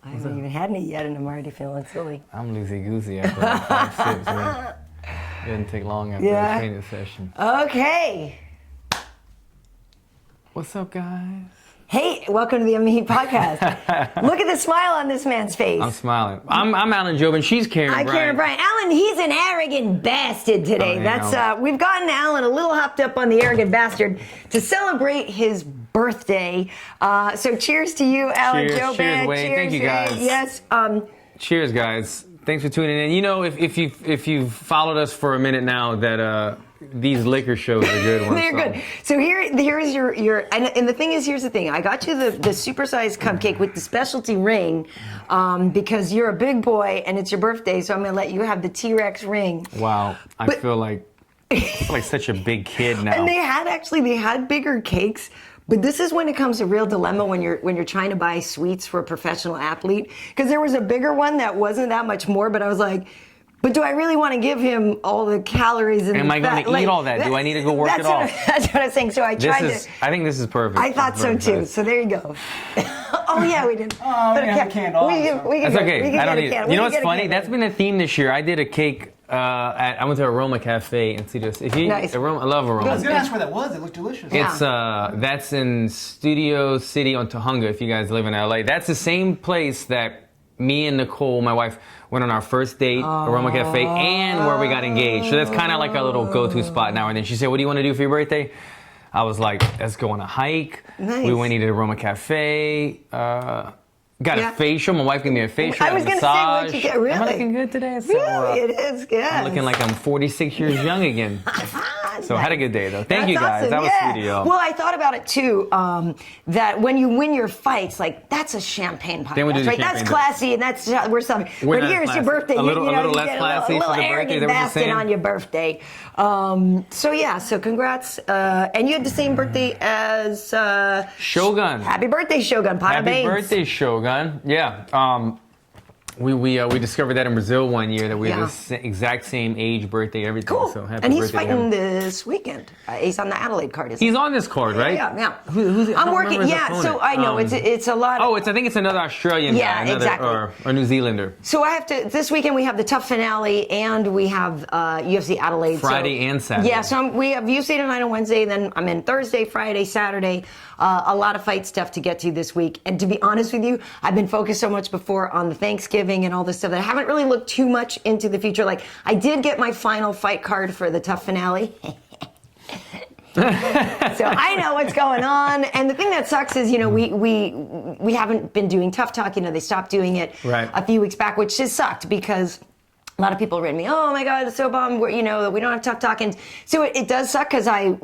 I haven't even had any yet, and I'm already feeling silly. I'm loosey-goosey after like 5 sips, man. It didn't take long after the training session. Okay. What's up, guys? Hey, welcome to the MMA podcast. Look at the smile on this man's face. I'm smiling. I'm Alan Jouban. She's Karyn. I'm Karyn Bryant. Alan, he's an arrogant bastard today. We've gotten Alan a little hopped up on the arrogant bastard to celebrate his birthday. So cheers to you, Alan. Cheers, Jouban. Wayne. Thank you, guys. Yes. Cheers, guys. Thanks for tuning in. You know, if you've followed us for a minute now, that these liquor shows are good ones. They're good. So here's your and the thing is, here's the thing. I got you the supersized cupcake with the specialty ring because you're a big boy and it's your birthday, so I'm gonna let you have the T-Rex ring. Wow, I feel like such a big kid now. And they had bigger cakes. But this is when it comes to real dilemma when you're trying to buy sweets for a professional athlete. Because there was a bigger one that wasn't that much more, but I was like, but do I really want to give him all the calories and am I going to eat all that? Do I need to go work it off? That's what I'm saying. So I tried I think this is perfect. I thought so too. So there you go. Oh yeah, we did. Oh, we have a candle. That's okay. I don't need it. You know what's funny? That's been a theme this year. I did a cake. I went to Aroma Cafe in Tito. Nice. I love Aroma. I was going to ask where that was. It looked delicious. It's that's in Studio City on Tahunga. If you guys live in LA, that's the same place that me and Nicole, my wife, went on our first date, Aroma Cafe, and where we got engaged. So that's kind of like our little go-to spot now. And then she said, "What do you want to do for your birthday?" I was like, "Let's go on a hike." Nice. We went to Aroma Cafe. Got a facial. My wife gave me a facial. I was going to say, what you get, really? Am I looking good today? So, really, it is, yeah. I'm looking like I'm 46 years young again. So I had a good day, though. Thank you, guys. Awesome. That was sweet of y'all. Well, I thought about it, too, that when you win your fights, like, that's a champagne podcast, Then we do the right? champagne That's classy, and that's, we're something. But here's your birthday. A little less get classy a little for the birthday, arrogant that what you're bastard saying? on your birthday. So congrats. And you had the same birthday as... Shogun. Happy birthday, Shogun. Happy birthday, Shogun. Yeah. We discovered that in Brazil one year that we had the exact same age, birthday, everything. Cool. So happy and he's birthday fighting this weekend. He's on the Adelaide card. He's on this card, right? Yeah. Who's I'm working. Yeah. So I know it's a lot. I think it's another Australian guy. Exactly. Or New Zealander. So I have to. This weekend we have the tough finale, and we have UFC Adelaide. Friday and Saturday. Yeah. So we have UFC tonight on Wednesday. Then I'm in Thursday, Friday, Saturday. A lot of fight stuff to get to this week. And to be honest with you, I've been focused so much before on the Thanksgiving and all this stuff that I haven't really looked too much into the future. Like, I did get my final fight card for the tough finale. So I know what's going on. And the thing that sucks is, we haven't been doing Tough Talk. They stopped doing it a few weeks back, which just sucked because a lot of people written me, "Oh my God, it's so bummed. We don't have Tough Talk." And so it does suck because I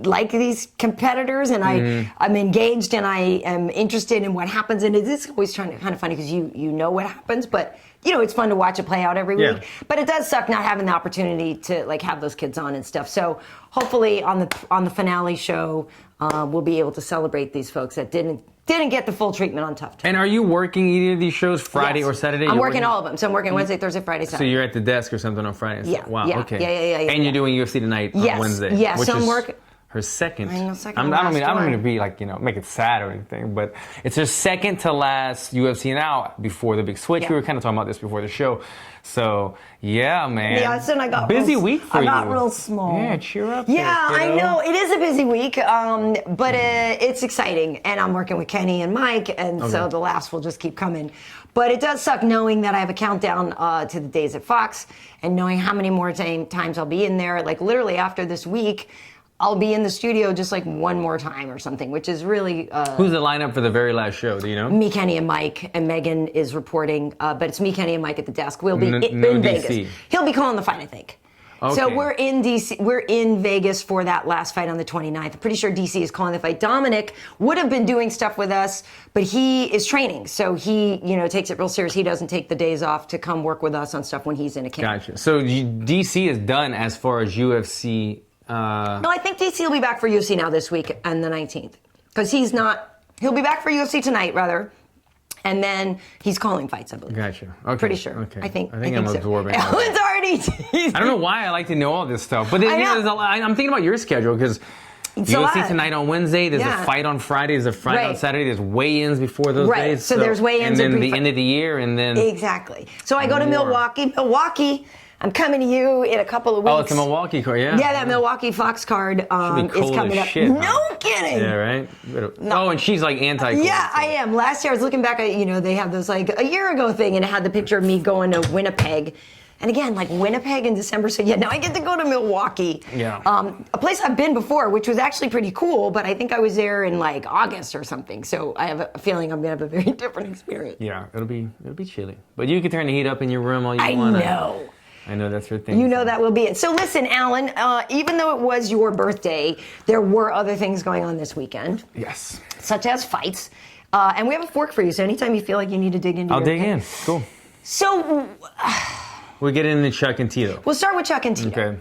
like these competitors and I'm engaged and I am interested in what happens. And it is always kind of funny because you know what happens, but it's fun to watch it play out every week. But it does suck not having the opportunity to have those kids on and stuff. So hopefully on the finale show, we'll be able to celebrate these folks that didn't get the full treatment on Tough Talk. And are you working either of these shows Friday or Saturday? I'm working all of them. So I'm working Wednesday, Thursday, Friday, Saturday. So you're at the desk or something on Friday? Yeah. Wow, Yeah. okay. And you're doing UFC tonight on Wednesday. Yeah, which so I'm is working. Her second. I know, second I to don't last mean to be make it sad or anything, but it's her second to last UFC now before the big switch. Yeah. We were kind of talking about this before the show. So, yeah, man. Yeah, so I got busy week for you. I got real small. Yeah, cheer up. Yeah, there, I know. It is a busy week, but it's exciting. And I'm working with Kenny and Mike, and so the laughs will just keep coming. But it does suck knowing that I have a countdown to the days at Fox and knowing how many more times I'll be in there. Like, literally after this week, I'll be in the studio just one more time or something, which is really... Who's the lineup for the very last show? Do you know? Me, Kenny, and Mike, and Megan is reporting, but it's me, Kenny, and Mike at the desk. We'll be in DC. Vegas. He'll be calling the fight, I think. Okay. So we're in DC. We're in Vegas for that last fight on the 29th. I'm pretty sure DC is calling the fight. Dominic would have been doing stuff with us, but he is training, so he takes it real serious. He doesn't take the days off to come work with us on stuff when he's in a camp. Gotcha. So DC is done as far as UFC. No, I think DC will be back for UFC now this week and the 19th. Because he'll be back for UFC tonight, rather. And then he's calling fights, I believe. Gotcha. Okay. Pretty sure. Okay. I think I'm so. absorbing. Ellen's already... I don't know why I like to know all this stuff. But then, there's a lot, I'm thinking about your schedule because It's a UFC lot. tonight on Wednesday. There's Yeah. a fight on Friday. There's a fight on Right. Saturday. There's weigh-ins before those Right. days. So there's weigh-ins and then and the end of the year, and then Exactly. So I go to More. Milwaukee. I'm coming to you in a couple of weeks. Oh, it's a Milwaukee card, yeah. Yeah, that Milwaukee Fox card Should be is cold coming as up. shit, No huh? kidding. Yeah, right. Oh, and she's like anti-cold. Yeah, I am. Last year I was looking back at, they have those like a year ago thing and it had the picture of me going to Winnipeg. And again, like Winnipeg in December, so yeah, now I get to go to Milwaukee. Yeah. A place I've been before, which was actually pretty cool, but I think I was there in like August or something. So I have a feeling I'm gonna have a very different experience. Yeah, it'll be chilly, but you can turn the heat up in your room all you I want. know. I know that's your thing. You know that will be it. So listen, Alan, even though it was your birthday, there were other things going on this weekend, Yes. such as fights. And we have a fork for you, so anytime you feel like you need to dig into I'll your dig in. Cool. So We get into Chuck and Tito. we'll start with Chuck and Tito. Okay.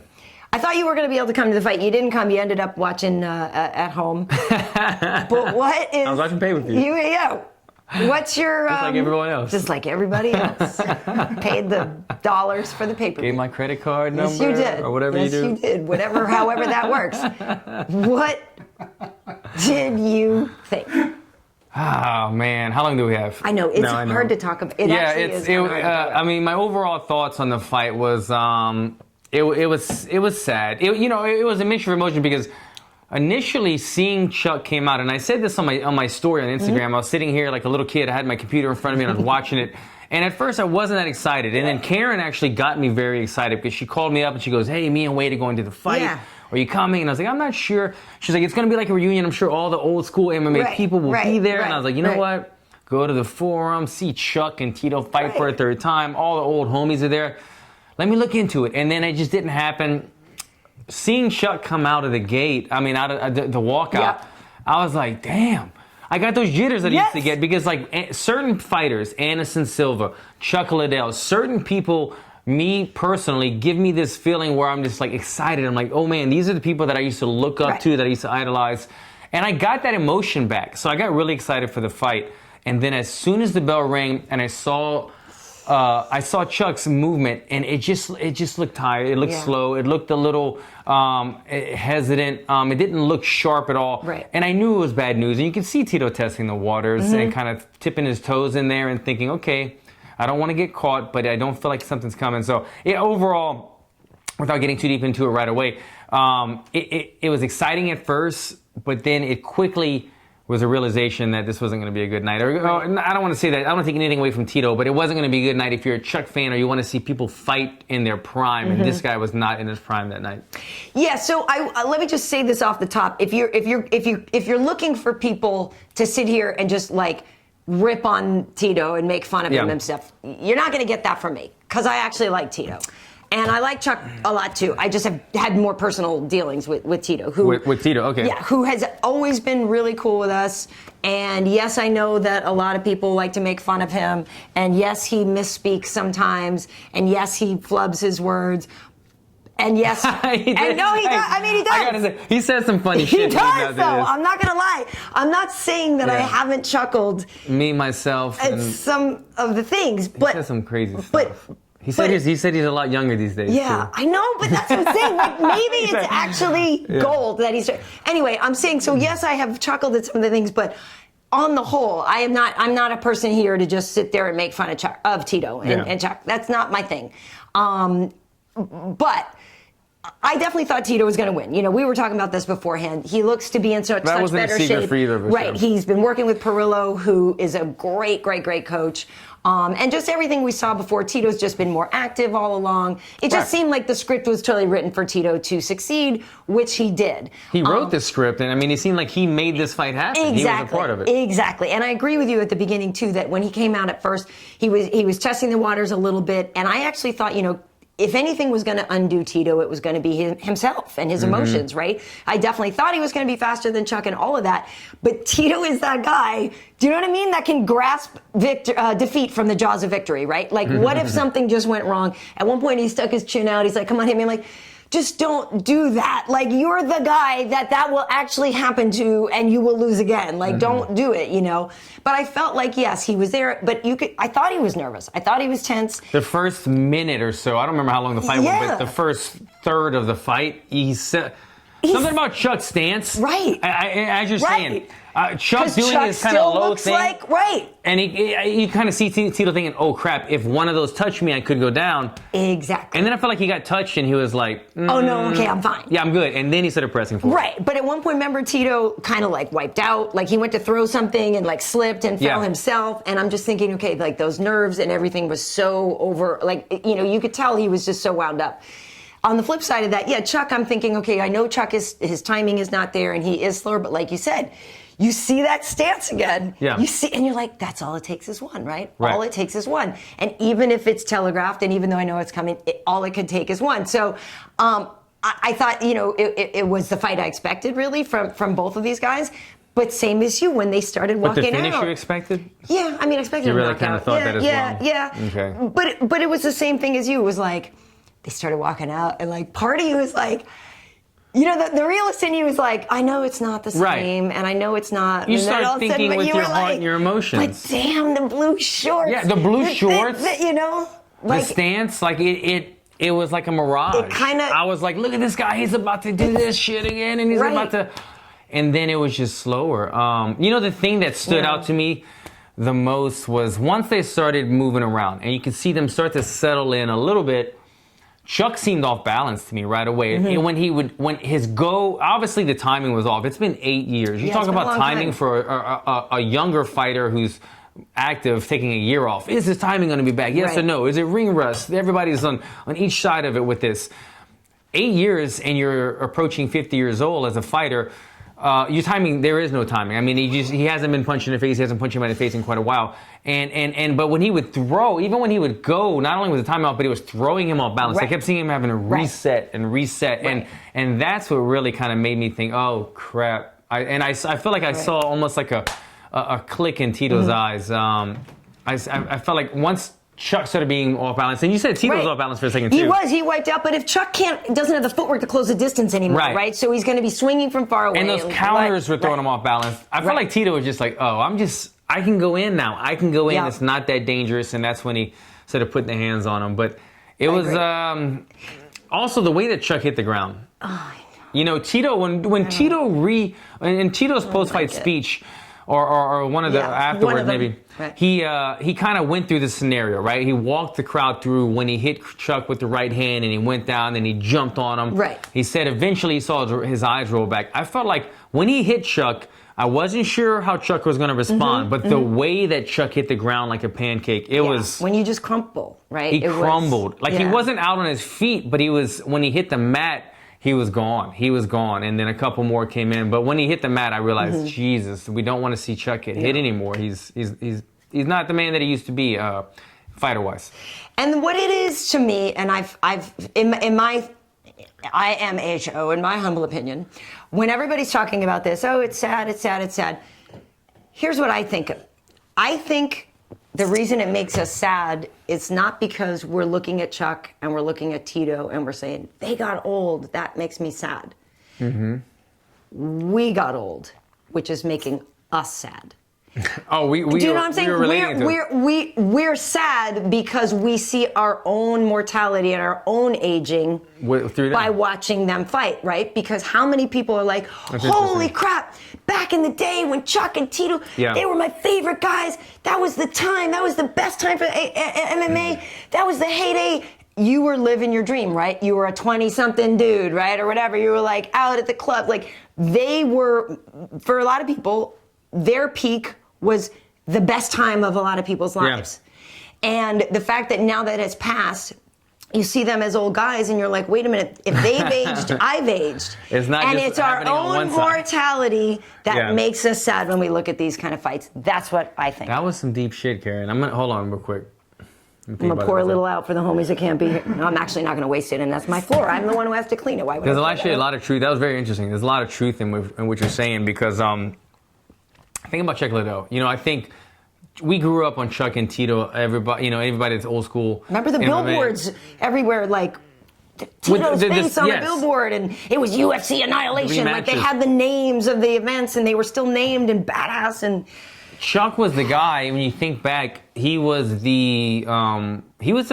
I thought you were going to be able to come to the fight. You didn't come. You ended up watching at home. But what is... I was watching pay-per-view. Yeah. What's your... Just like everyone else. Just like everybody else. Paid the dollars for the paper. Gave my credit card number. Yes, you did. Or whatever yes, you do. you did. Whatever, however that works. What did you think? Oh man, how long do we have? I know it's No, I know. hard to talk about. It Yeah, actually it's. is kinda hard to talk about. I mean, my overall thoughts on the fight was, it was sad. It was a mixture of emotion because initially seeing Chuck came out, and I said this on my story on Instagram. Mm-hmm. I was sitting here like a little kid. I had my computer in front of me and I was watching it. And at first I wasn't that excited. And then Karyn actually got me very excited because she called me up and she goes, "Hey, me and Wade are going to the fight. Yeah. Are you coming?" And I was like, "I'm not sure." She's like, "It's going to be like a reunion. I'm sure all the old school MMA Right, people will be there." right, And I was like, "You know right. what? Go to the forum, see Chuck and Tito fight for a Right. third time. All the old homies are there. Let me look into it." And then it just didn't happen. Seeing Chuck come out of the gate, I mean, out of the walkout, Yep. I was like, damn. I got those jitters that I used to Yes. get because, like, certain fighters, Anderson Silva, Chuck Liddell, certain people, me personally, give me this feeling where I'm just, like, excited. I'm like, oh, man, these are the people that I used to look up Right. to, that I used to idolize. And I got that emotion back. So I got really excited for the fight. And then as soon as the bell rang and I saw Chuck's movement, and it just looked tired. It looked Yeah. slow. It looked a little hesitant. It didn't look sharp at all. Right. And I knew it was bad news. And you could see Tito testing the waters and kind of tipping his toes in there and thinking, okay, I don't want to get caught, but I don't feel like something's coming. So overall, without getting too deep into it right away, it was exciting at first, but then it quickly was a realization that this wasn't going to be a good night. Or, I don't want to say that. I don't want to take anything away from Tito, but it wasn't going to be a good night if you're a Chuck fan or you want to see people fight in their prime. And this guy was not in his prime that night. Yeah, so let me just say this off the top. If you're looking for people to sit here and just like rip on Tito and make fun of him Yeah. and stuff, you're not going to get that from me because I actually like Tito. And I like Chuck a lot too. I just have had more personal dealings with Tito. With Tito, okay. Yeah, who has always been really cool with us. And yes, I know that a lot of people like to make fun of him. And yes, he misspeaks sometimes. And yes, he flubs his words. And yes, He and no, he does. I mean, he does. I gotta say, he said some funny He shit. does, though. I'm not gonna lie. I'm not saying that I Yeah. haven't chuckled Me, myself, at and some of the things, he but said some crazy stuff. but- He said but- he's a lot younger these days. yeah, too. I know, but that's what I'm saying. Like maybe it's actually gold that he's. Anyway, I'm saying so. Yes, I have chuckled at some of the things, but on the whole, I'm not a person here to just sit there and make fun of Tito and Chuck. That's not my thing. But I definitely thought Tito was going to win. You know, we were talking about this beforehand. He looks to be in such wasn't a better secret shape. for either of us, Right. yeah. He's been working with Perillo, who is a great coach. And just everything we saw before, Tito's just been more active all along. It just seemed like the script was totally written for Tito to succeed, which he did. He wrote this script, and I mean, he seemed like he made this fight happen. He was a part of it. Exactly. And I agree with you at the beginning, too, that when he came out at first, he was testing the waters a little bit. And I actually thought, if anything was going to undo Tito, it was going to be himself and his emotions, right? I definitely thought he was going to be faster than Chuck and all of that. But Tito is that guy, do you know what I mean? That can grasp defeat from the jaws of victory, right? Like, what if something just went wrong? At one point, he stuck his chin out. He's like, come on, hit me. I'm like, just don't do that. Like, you're the guy that will actually happen to, and you will lose again. Like, don't do it, But I felt like, yes, he was there, but I thought he was nervous. I thought he was tense. The first minute or so, I don't remember how long the fight was, Yeah. but the first third of the fight, he said, something about Chuck's stance. Right. As you're saying. Chuck doing Chuck his kind of still low looks thing. like, right. And you kind of see Tito thinking, oh, crap, if one of those touched me, I could go down. Exactly. And then I felt like he got touched, and he was like, oh, no, okay, I'm fine. Yeah, I'm good. And then he started pressing forward. Right. But at one point, remember, Tito kind of like wiped out. Like he went to throw something and like slipped and fell himself. And I'm just thinking, okay, like those nerves and everything was so over. Like, you know, you could tell he was just so wound up. On the flip side of that, Chuck, I'm thinking, okay, I know Chuck his timing is not there and he is slower, but like you said, you see that stance again. Yeah. You see, and you're like, that's all it takes is one, right? All it takes is one. And even if it's telegraphed, and even though I know it's coming, all it could take is one. So I thought, you know, it was the fight I expected, really, from both of these guys. But same as you, when they started walking out. But the finish you expected? Yeah, I mean, expected you a really knockout. kind of thought that as well? Yeah. Okay. But it was the same thing as you. It was like, they started walking out, and like part of you is like, you know, the realist in you is like, I know it's not the same, and I know it's not. You and start all thinking sudden, with you your were heart like, and your emotions. But damn, the blue shorts. Yeah, the blue shorts. You know, like the stance, like it was like a mirage. It kind of. I was like, look at this guy. He's about to do this shit again, and he's about to. And then it was just slower. You know, the thing that stood out to me the most was once they started moving around, and you could see them start to settle in a little bit. Chuck seemed off balance to me right away. And when his go, obviously the timing was off. It's been 8 years. You talk about timing for a younger fighter who's active taking a year off. Is his timing going to be back? Yes or no? Is it ring rust? Everybody's on each side of it with this. 8 years and you're approaching 50 years old as a fighter. Your timing, there is no timing. I mean, he hasn't been punched in the face. He hasn't punched him in the face in quite a while. But when he would throw, even when he would go, not only was the time off, but he was throwing him off balance. I kept seeing him having to reset and reset. And that's what really kind of made me think, oh, crap. I feel like I saw almost like a click in Tito's eyes. I felt like once Chuck started being off balance, and you said Tito was off balance for a second too. He wiped out, but if Chuck doesn't have the footwork to close the distance anymore, right? So he's going to be swinging from far away. And those counters were throwing him off balance. I felt like Tito was just like, oh, I can go in now. I can go in. It's not that dangerous, and that's when he started putting the hands on him. But it was also the way that Chuck hit the ground. Oh, you know, Tito, when Tito in Tito's post-fight speech, or one of the afterwards maybe, he kind of went through the scenario, right? He walked the crowd through when he hit Chuck with the right hand and he went down and he jumped on him. Right. He said eventually he saw his eyes roll back. I felt like when he hit Chuck, I wasn't sure how Chuck was going to respond, but the way that Chuck hit the ground like a pancake, it was... When you just crumble, right? He crumbled. He wasn't out on his feet, but when he hit the mat, he was gone. He was gone. And then a couple more came in. But when he hit the mat, I realized, Jesus, we don't want to see Chuck get hit anymore. He's not the man that he used to be, fighter-wise. And what it is to me, and I am H.E.A.T, in my humble opinion, when everybody's talking about this, oh, it's sad, it's sad, it's sad. Here's what I think. I think the reason it makes us sad is not because we're looking at Chuck and we're looking at Tito and we're saying, they got old, that makes me sad. We got old, which is making us sad. Oh, do you know what I'm saying? We're sad because we see our own mortality and our own aging by watching them fight, right? Because how many people are like, holy crap, back in the day when Chuck and Tito, they were my favorite guys. That was the time. That was the best time for MMA. That was the heyday. You were living your dream, right? You were a 20-something dude, right? Or whatever. You were like out at the club. Like they were, for a lot of people, their peak was the best time of a lot of people's lives. And the fact that now that it's passed, you see them as old guys and you're like, wait a minute, if they've aged, I've aged. It's our own mortality that makes us sad when we look at these kind of fights. That's what I think. That was some deep shit, Karyn. hold on real quick. I'm going to pour a little out for the homies that can't be here. No, I'm actually not going to waste it, and that's my floor. I'm the one who has to clean it. Why would There's actually a lot of truth. That was very interesting. There's a lot of truth in what you're saying because think about Chuck Liddell. You know, I think we grew up on Chuck and Tito. Everybody that's old school. Remember the billboards everywhere, like Tito's face on the billboard, and it was UFC Annihilation. Like they had the names of the events, and they were still named and badass. And Chuck was the guy. When you think back, he was the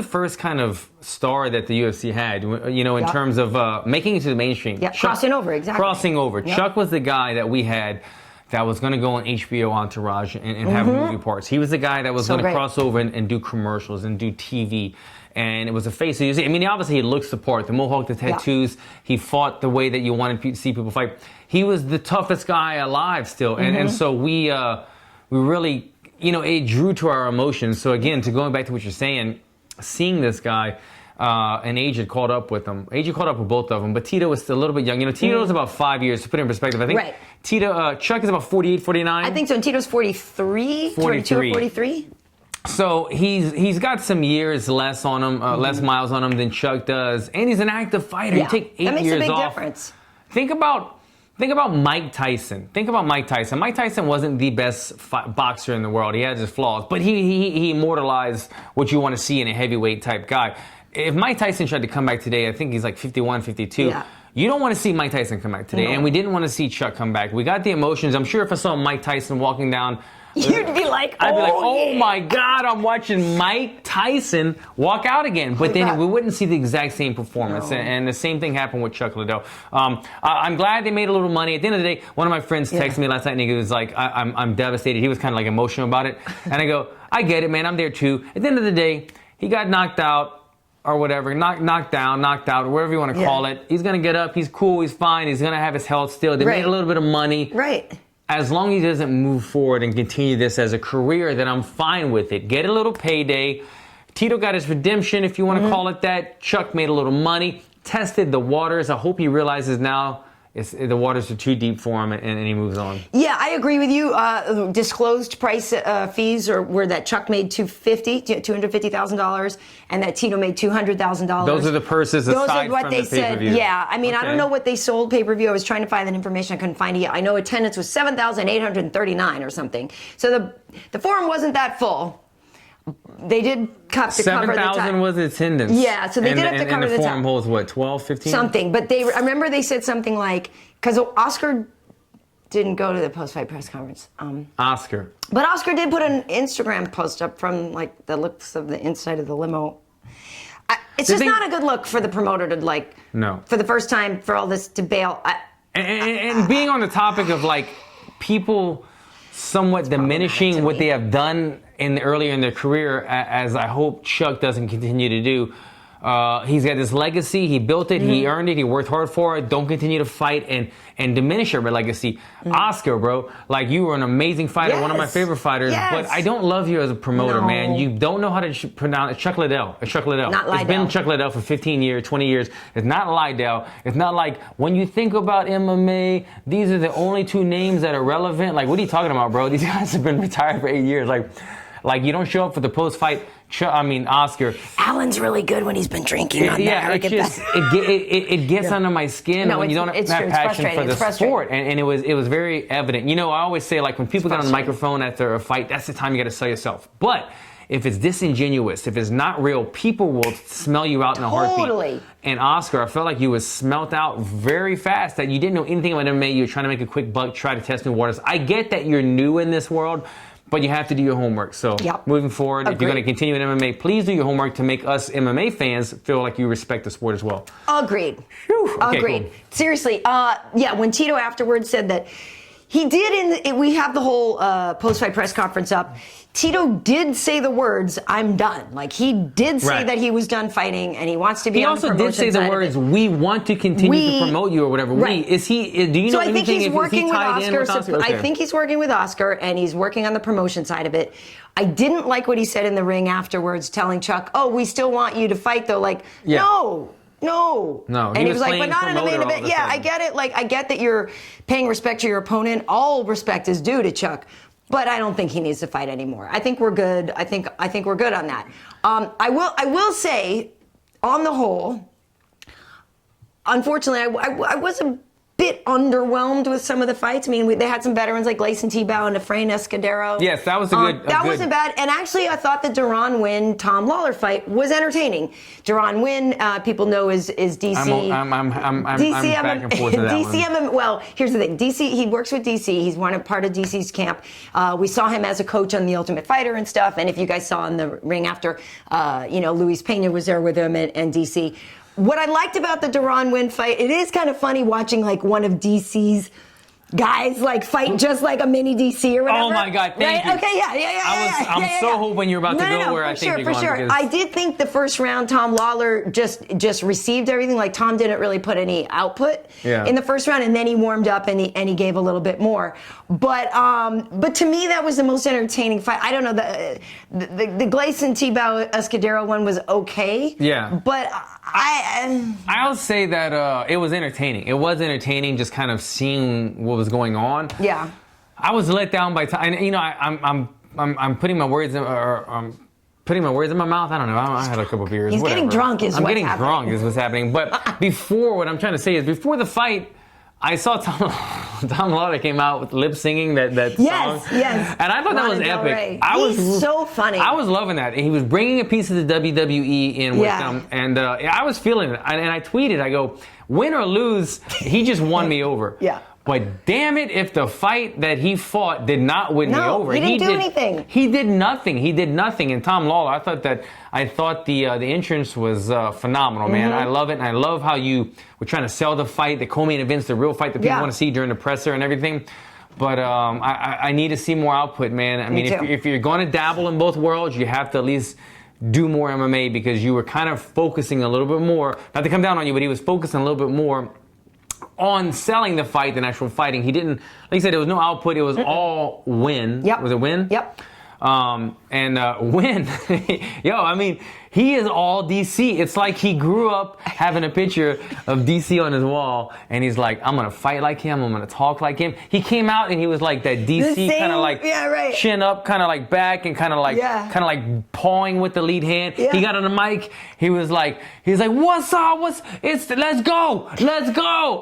first kind of star that the UFC had. You know, in terms of making it to the mainstream. Yeah, crossing over, exactly. Crossing over. Yep. Chuck was the guy that we had that was going to go on HBO Entourage and have movie parts. He was the guy that was going to cross over and do commercials and do TV. And it was a face. I mean, obviously he looks the part. The mohawk, the tattoos. Yeah. He fought the way that you wanted to see people fight. He was the toughest guy alive still. And so we really, you know, it drew to our emotions. So again, going back to what you're saying, seeing this guy, and age had caught up with him. Age had caught up with both of them, but Tito was still a little bit young. You know, Tito was about 5 years, to put it in perspective. I think Chuck is about 48, 49. I think so, and Tito's 43, 42 or 43. So he's got some years less on him, less miles on him than Chuck does, and he's an active fighter. Yeah. You take 8 years off. That makes a big difference. Think about Mike Tyson. Think about Mike Tyson. Mike Tyson wasn't the best boxer in the world. He had his flaws, but he immortalized what you want to see in a heavyweight type guy. If Mike Tyson tried to come back today, I think he's like 51, 52. Yeah. You don't want to see Mike Tyson come back today, and we didn't want to see Chuck come back. We got the emotions. I'm sure if I saw Mike Tyson walking down, you'd be like, oh my God, I'm watching Mike Tyson walk out again. But then we wouldn't see the exact same performance. And the same thing happened with Chuck Liddell. I'm glad they made a little money. At the end of the day, one of my friends texted me last night and he was like, I'm devastated. He was kind of like emotional about it. And I go, I get it, man. I'm there too. At the end of the day, he got knocked out or whatever, knocked down, knocked out, or whatever you want to call it. He's going to get up. He's cool. He's fine. He's going to have his health still. They made a little bit of money. Right. As long as he doesn't move forward and continue this as a career, then I'm fine with it. Get a little payday. Tito got his redemption, if you want to call it that. Chuck made a little money, tested the waters. I hope he realizes now the waters are too deep for him, and he moves on. Yeah, I agree with you. Disclosed price fees were that Chuck made $250,000, and that Tito made $200,000. Those are the purses aside from the pay-per-view. Those are what they said. Yeah, I mean, I don't know what they sold pay-per-view. I was trying to find that information. I couldn't find it yet. I know attendance was 7,839 or something. So the forum wasn't that full. They did cut to cover the time. 7,000 was attendance. Yeah, so they did have to cover the time. And the forum holds what, 12, 15? Something, but I remember they said something like, because Oscar didn't go to the post-fight press conference. Oscar. But Oscar did put an Instagram post up from like the looks of the inside of the limo. It's just not a good look for the promoter to for the first time for all this to bail. And being on the topic of like people somewhat diminishing what they have done earlier in their career, as I hope Chuck doesn't continue to do. He's got this legacy. He built it. He earned it. He worked hard for it. Don't continue to fight and diminish your legacy. Oscar, bro, like you were an amazing fighter, one of my favorite fighters, but I don't love you as a promoter, man. You don't know how to pronounce Chuck Liddell. It's Chuck Liddell. Not Liddell. It's been Chuck Liddell for 15 years, 20 years. It's not Liddell. It's not like when you think about MMA, these are the only two names that are relevant. Like, what are you talking about, bro? These guys have been retired for 8 years. Like you don't show up for the post-fight. Oscar. Alan's really good when he's been drinking. It gets under my skin when you don't have passion for the sport, and it was very evident. You know, I always say like when people get on the microphone after a fight, that's the time you got to sell yourself. But if it's disingenuous, if it's not real, people will smell you out in a heartbeat. And Oscar, I felt like you was smelt out very fast. That you didn't know anything about MMA. You were trying to make a quick buck, try to test new waters. I get that you're new in this world. But you have to do your homework. So moving forward, if you're going to continue in MMA, please do your homework to make us MMA fans feel like you respect the sport as well. Agreed. Okay, Agreed. Cool. Seriously, when Tito afterwards said that he did, we have the whole post-fight press conference up. Tito did say the words, "I'm done." Like he did say that he was done fighting and he wants to be on the promotion side. He also did say the words, "We want to continue to promote you" or whatever. Right. Do you know anything? Is he tied in with Oscar? Okay. I think he's working with Oscar and he's working on the promotion side of it. I didn't like what he said in the ring afterwards, telling Chuck, "Oh, we still want you to fight, though." Like, no. And he was like, but not in the main event. Yeah, I get it. Like, I get that you're paying respect to your opponent. All respect is due to Chuck. But I don't think he needs to fight anymore. I think we're good. I think we're good on that. I will say, on the whole, unfortunately, I was a bit underwhelmed with some of the fights. I mean, they had some veterans like Gleison Tebow and Efrain Escudero. Yes, that was a good. That wasn't bad. And actually, I thought the Deron Winn Tom Lawlor fight was entertaining. Deron Winn, people know is DC. I'm back and forth to that one. Well, here's the thing. DC, he works with DC. He's part of DC's camp. We saw him as a coach on The Ultimate Fighter and stuff. And if you guys saw in the ring after, Luis Pena was there with him and DC. What I liked about the Deron Winn fight, it is kind of funny watching like one of DC's guys like fight just like a mini DC or whatever. Oh my God, thank you. Okay, yeah. I'm so hoping you're about to go where I think you're going. For sure. I did think the first round Tom Lawlor just received everything. Like Tom didn't really put any output in the first round, and then he warmed up and he gave a little bit more. But to me that was the most entertaining fight. I don't know, the Gleison Tebow Escudero one was okay. Yeah. But I'll say that it was entertaining. It was entertaining just kind of seeing what was going on. Yeah. I was let down by time. I'm putting my words in, putting my words in my mouth. I don't know. I had a couple of beers. He's whatever. getting drunk I'm getting drunk is what's happening. But what I'm trying to say is before the fight, I saw Tom Lawlor came out with lip singing that song. Yes. And I thought that was epic. He's so funny. I was loving that. He was bringing a piece of the WWE in with him. And I was feeling it. And I tweeted, I go, win or lose, he just won me over. Yeah. But damn it, if the fight that he fought did not win me over. He didn't do anything. He did nothing. And Tom Lawlor, I thought the entrance was phenomenal, man. I love it, and I love how you were trying to sell the fight, the co-main events, the real fight that people want to see during the presser and everything. But I need to see more output, man. I mean, if you're going to dabble in both worlds, you have to at least do more MMA because you were kind of focusing a little bit more. Not to come down on you, but he was focusing a little bit more on selling the fight than actual fighting. He didn't, like you said, there was no output. It was all Winn. Yep. Was it Winn? Yep. Winn, I mean, he is all DC. It's like he grew up having a picture of DC on his wall, and he's like, I'm gonna fight like him. I'm gonna talk like him. He came out and he was like that DC kind of like chin up, kind of like back, and kind of like pawing with the lead hand. Yeah. He got on the mic. He's like, what's up? Let's go.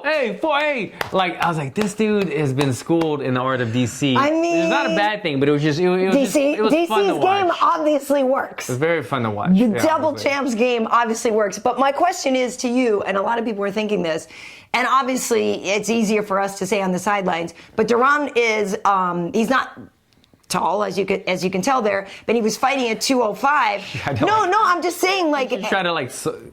Hey. Like, I was like, this dude has been schooled in the art of DC. I mean, it's not a bad thing, but it was just, it was DC's fun to watch. game obviously works. It was very fun to watch. Double champs game obviously works. But my question is to you, and a lot of people are thinking this, and obviously it's easier for us to say on the sidelines, but Deron is, he's not tall, as you can tell there, but he was fighting at 205. No, I'm just saying, like, try to like, try to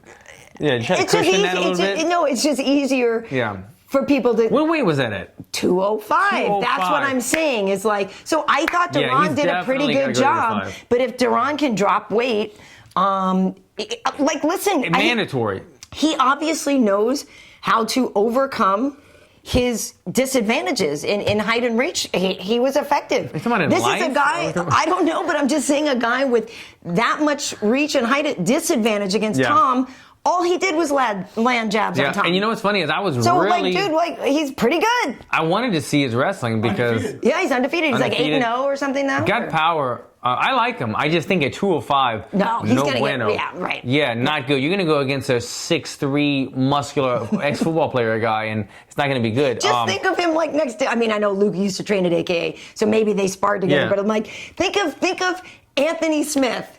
it's cushion just easy, that a little bit. No, it's just easier. Yeah. For people to. What weight was that at? 205. That's what I'm saying. Is like, so I thought Deron did a pretty good job. But if Deron can drop weight, listen, mandatory. He obviously knows how to overcome his disadvantages in height and reach. He was effective. This is a guy, I don't know, but I'm just saying a guy with that much reach and height disadvantage against Tom. All he did was land jabs on Tom. And you know what's funny is I was he's pretty good. I wanted to see his wrestling because... He's undefeated. He's like 8-0 or something now. Got power. I like him. I just think at 205, no bueno. Yeah, not good. You're going to go against a 6'3", muscular ex-football player guy, and it's not going to be good. Just think of him like next to... I mean, I know Luke used to train at AKA, so maybe they sparred together, but I'm like, think of Anthony Smith.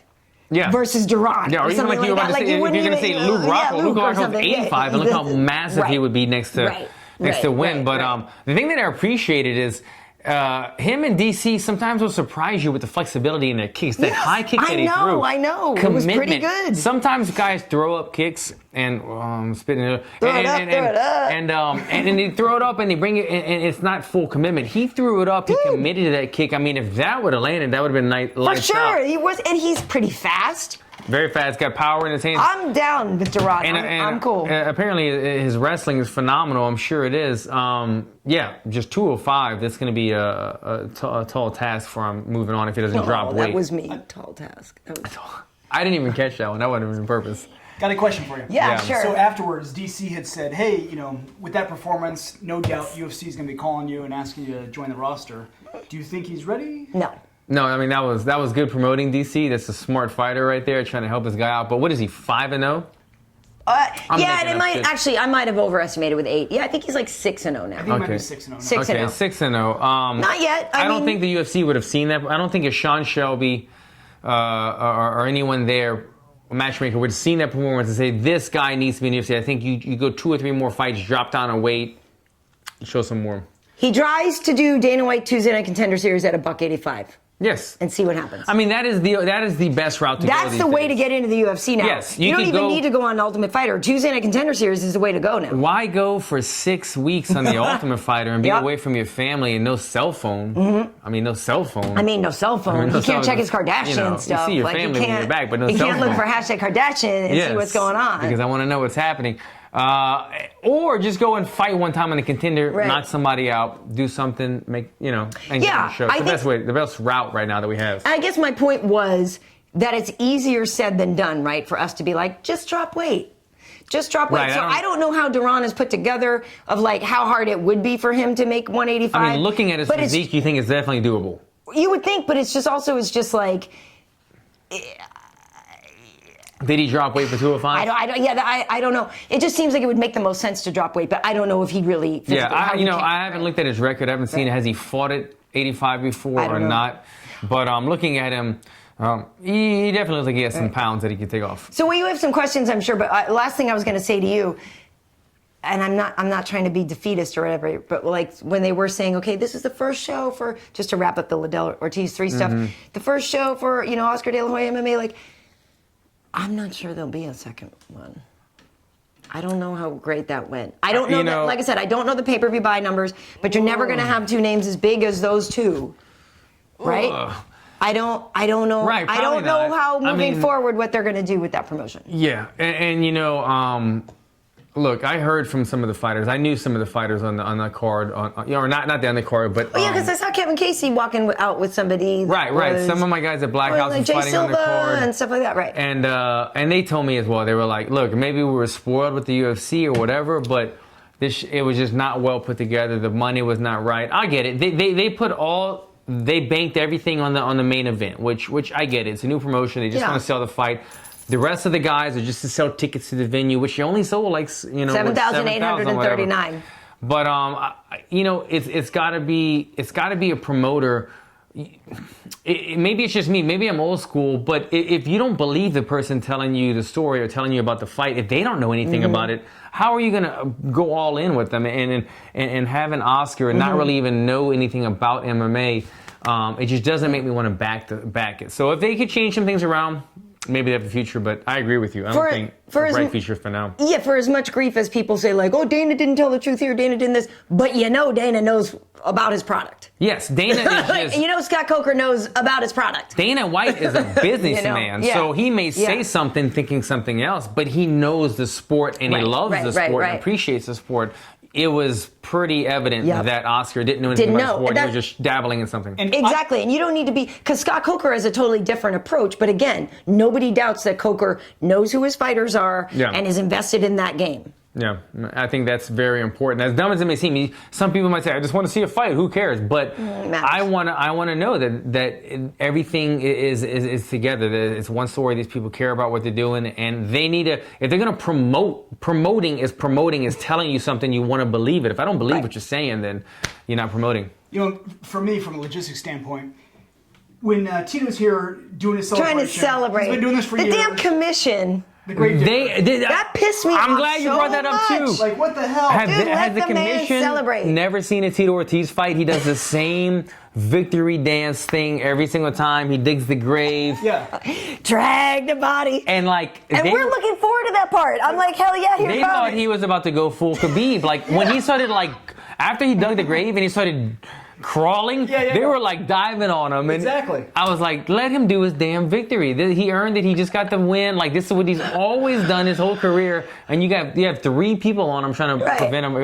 Versus Deron. Yeah, or even like you were about to say, if you're going to say Luke Rockhold, Luke Rockhold's 85, and look how massive he would be next to Winn. But the thing that I appreciated is him and DC sometimes will surprise you with the flexibility in their kicks. That high kick that he threw. I know. It was pretty good. Sometimes guys throw up kicks and spitting it and they throw it up and they bring it and it's not full commitment. He threw it up. He committed to that kick. I mean, if that would have landed, that would have been nice. For sure, he was, and he's pretty fast. Very fast, got power in his hands. I'm down with Deron. I'm cool. Apparently, his wrestling is phenomenal. I'm sure it is. Just 205. That's going to be a tall task for him moving on if he doesn't drop weight. That was me. Tall task. I didn't even catch that one. That wasn't even on purpose. Got a question for you. Yeah, sure. So afterwards, DC had said, hey, with that performance, no doubt UFC is going to be calling you and asking you to join the roster. Do you think he's ready? No, I mean, that was good promoting DC. That's a smart fighter right there trying to help his guy out. But what is he, 5-0? Yeah, and it might actually. I might have overestimated with 8. Yeah, I think he's like 6-0 now. I think he might be 6-0 now. 6-0. Okay, 6-0. Not yet. I don't think the UFC would have seen that. I don't think if Sean Shelby or anyone there, a matchmaker, would have seen that performance and say, this guy needs to be in the UFC. I think you go 2 or 3 more fights, drop down a weight, show some more. He tries to do Dana White Tuesday Night Contender Series at $185. Yes. And see what happens. I mean, that is the best route to go. That's the way to get into the UFC now. Yes. You don't even need to go on Ultimate Fighter. Tuesday Night Contender Series is the way to go now. Why go for 6 weeks on the Ultimate Fighter and be away from your family and no cell phone? Mm-hmm. I mean, no cell phone. No cell phone. You can't check his Kardashian stuff. You see your family when you're back, but no cell phone. You can't look for hashtag Kardashian and see what's going on. Because I want to know what's happening. Or just go and fight one time in a contender, knock somebody out, do something, and get on the show. It's the best route right now that we have. I guess my point was that it's easier said than done, right? For us to be like, just drop weight. Just drop weight. Right, so I don't know how Deron is put together of like how hard it would be for him to make 185. I mean, looking at his physique, you think it's definitely doable. You would think, but it's just like... Did he drop weight for 205? I don't know. It just seems like it would make the most sense to drop weight, but I don't know if he really. I haven't looked at his record. I haven't seen it. Has he fought at 85 before or not? But looking at him, he definitely looks like he has some pounds that he could take off. So you have some questions, I'm sure. But last thing I was going to say to you, and I'm not trying to be defeatist or whatever, but like when they were saying, okay, this is the first show for, just to wrap up the Liddell Ortiz 3 stuff, the first show for Oscar De La Hoya MMA, like. I'm not sure there'll be a second one. I don't know how great that went. I don't know, like I said, I don't know the pay-per-view buy numbers, but you're never going to have 2 names as big as those 2, right? I don't know. Right, I don't know how moving forward what they're going to do with that promotion. Yeah, look, I heard from some of the fighters. I knew some of the fighters on the card, or not the undercard, but. Oh yeah, because I saw Kevin Casey walking out with somebody. Right. Some of my guys at Black House were fighting on the card and stuff like that, right? And they told me as well. They were like, "Look, maybe we were spoiled with the UFC or whatever, but it was just not well put together. The money was not right. I get it. They banked everything on the main event, which I get it. It's a new promotion. They just want to sell the fight." The rest of the guys are just to sell tickets to the venue, which you only sold 7,839. But it's got to be a promoter. Maybe it's just me. Maybe I'm old school. But if you don't believe the person telling you the story or telling you about the fight, if they don't know anything about it, how are you gonna go all in with them and have an Oscar and not really even know anything about MMA? It just doesn't make me want to back it. So if they could change some things around. Maybe they have a future, but I agree with you. I don't think it's a bright future for now. Yeah, for as much grief as people say, like, oh, Dana didn't tell the truth here, Dana didn't this. But Dana knows about his product. Yes, Dana is just... Scott Coker knows about his product. Dana White is a businessman, so he may say something thinking something else, but he knows the sport and he loves the sport and appreciates the sport. It was pretty evident that Oscar didn't know anything about sport. He was just dabbling in something. Exactly. And you don't need to be... Because Scott Coker has a totally different approach. But again, nobody doubts that Coker knows who his fighters are and is invested in that game. Yeah, I think that's very important. As dumb as it may seem, some people might say, "I just want to see a fight. Who cares?" But I want to know that everything is together. That it's one story. These people care about what they're doing, and they need to. If they're going to promoting is telling you something, you want to believe it. If I don't believe what you're saying, then you're not promoting. For me, from a logistics standpoint, when Tito's here doing his celebration, trying to celebrate, he's been doing this for years. The damn commission. That pissed me off. I'm glad you brought that up too. Like, what the hell? Has the commission never seen a Tito Ortiz fight? He does the same victory dance thing every single time. He digs the grave. Yeah. Drag the body. And we're looking forward to that part. I'm like, hell yeah, here it comes. They thought he was about to go full Khabib. When he started after he dug the grave and he started crawling, they were diving on him. And exactly. I was like, let him do his damn victory. He earned it. He just got the win. This is what he's always done his whole career. And you have 3 people on him trying to prevent him.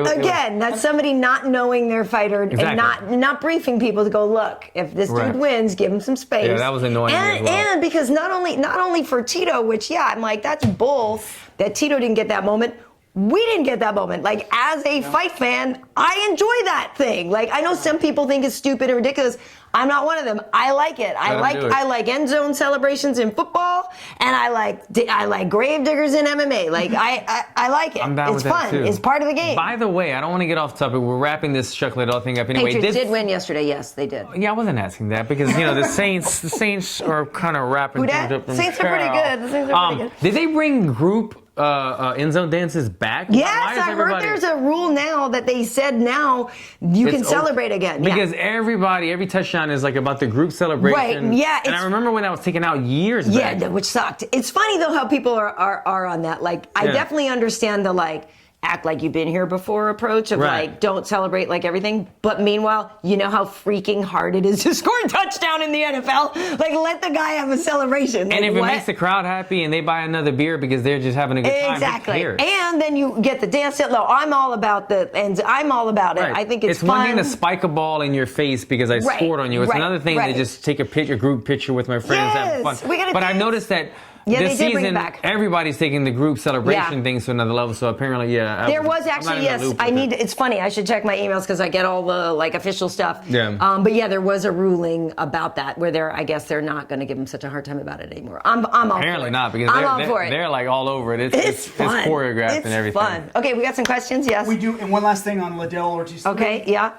That's somebody not knowing their fighter and not briefing people to go, look, if this dude wins, give him some space. Yeah, that was annoying. And because not only for Tito, which I'm like, that's bull that Tito didn't get that moment. We didn't get that moment. Like, as a fight fan, I enjoy that thing. Like, I know some people think it's stupid and ridiculous. I'm not one of them. I like it. I like end zone celebrations in football, and I like grave diggers in MMA. Like, I like it. I'm down it's with fun. that too. It's part of the game. By the way, I don't want to get off topic. We're wrapping this Chuck Liddell thing up anyway. Patriots did win yesterday. Yes, they did. Yeah, I wasn't asking that because the Saints are kind of wrapping things up. Saints are pretty good. The Saints are pretty good. Did they bring group end zone dances back? Yes, I heard there's a rule now that they said now you can celebrate again. Because every touchdown is like about the group celebration. Right, yeah. And I remember when that was taken out years back. Yeah, which sucked. It's funny though how people are on that. Like, I definitely understand the like, act like you've been here before approach of like, don't celebrate like everything. But meanwhile, you know how freaking hard it is to score a touchdown in the NFL? Like, let the guy have a celebration. Like, And if it makes the crowd happy and they buy another beer because they're just having a good time, exactly. who cares? And then you get the dance set low. I'm all about it. Right. I think it's fun. one thing to spike a ball in your face because I scored on you. It's another thing to just take a group picture with my friends and have fun. But I've noticed that this season, everybody's taking the group celebration things to another level. So apparently, there was actually, it's funny. I should check my emails because I get all the like official stuff. Yeah. But yeah, there was a ruling about that where I guess they're not going to give them such a hard time about it anymore. I'm all apparently for it. not because they're like all over it. It's fun. It's choreographed and everything. It's fun. Okay, we got some questions. Yes. We do. And one last thing on Liddell Ortiz. Okay. Yeah.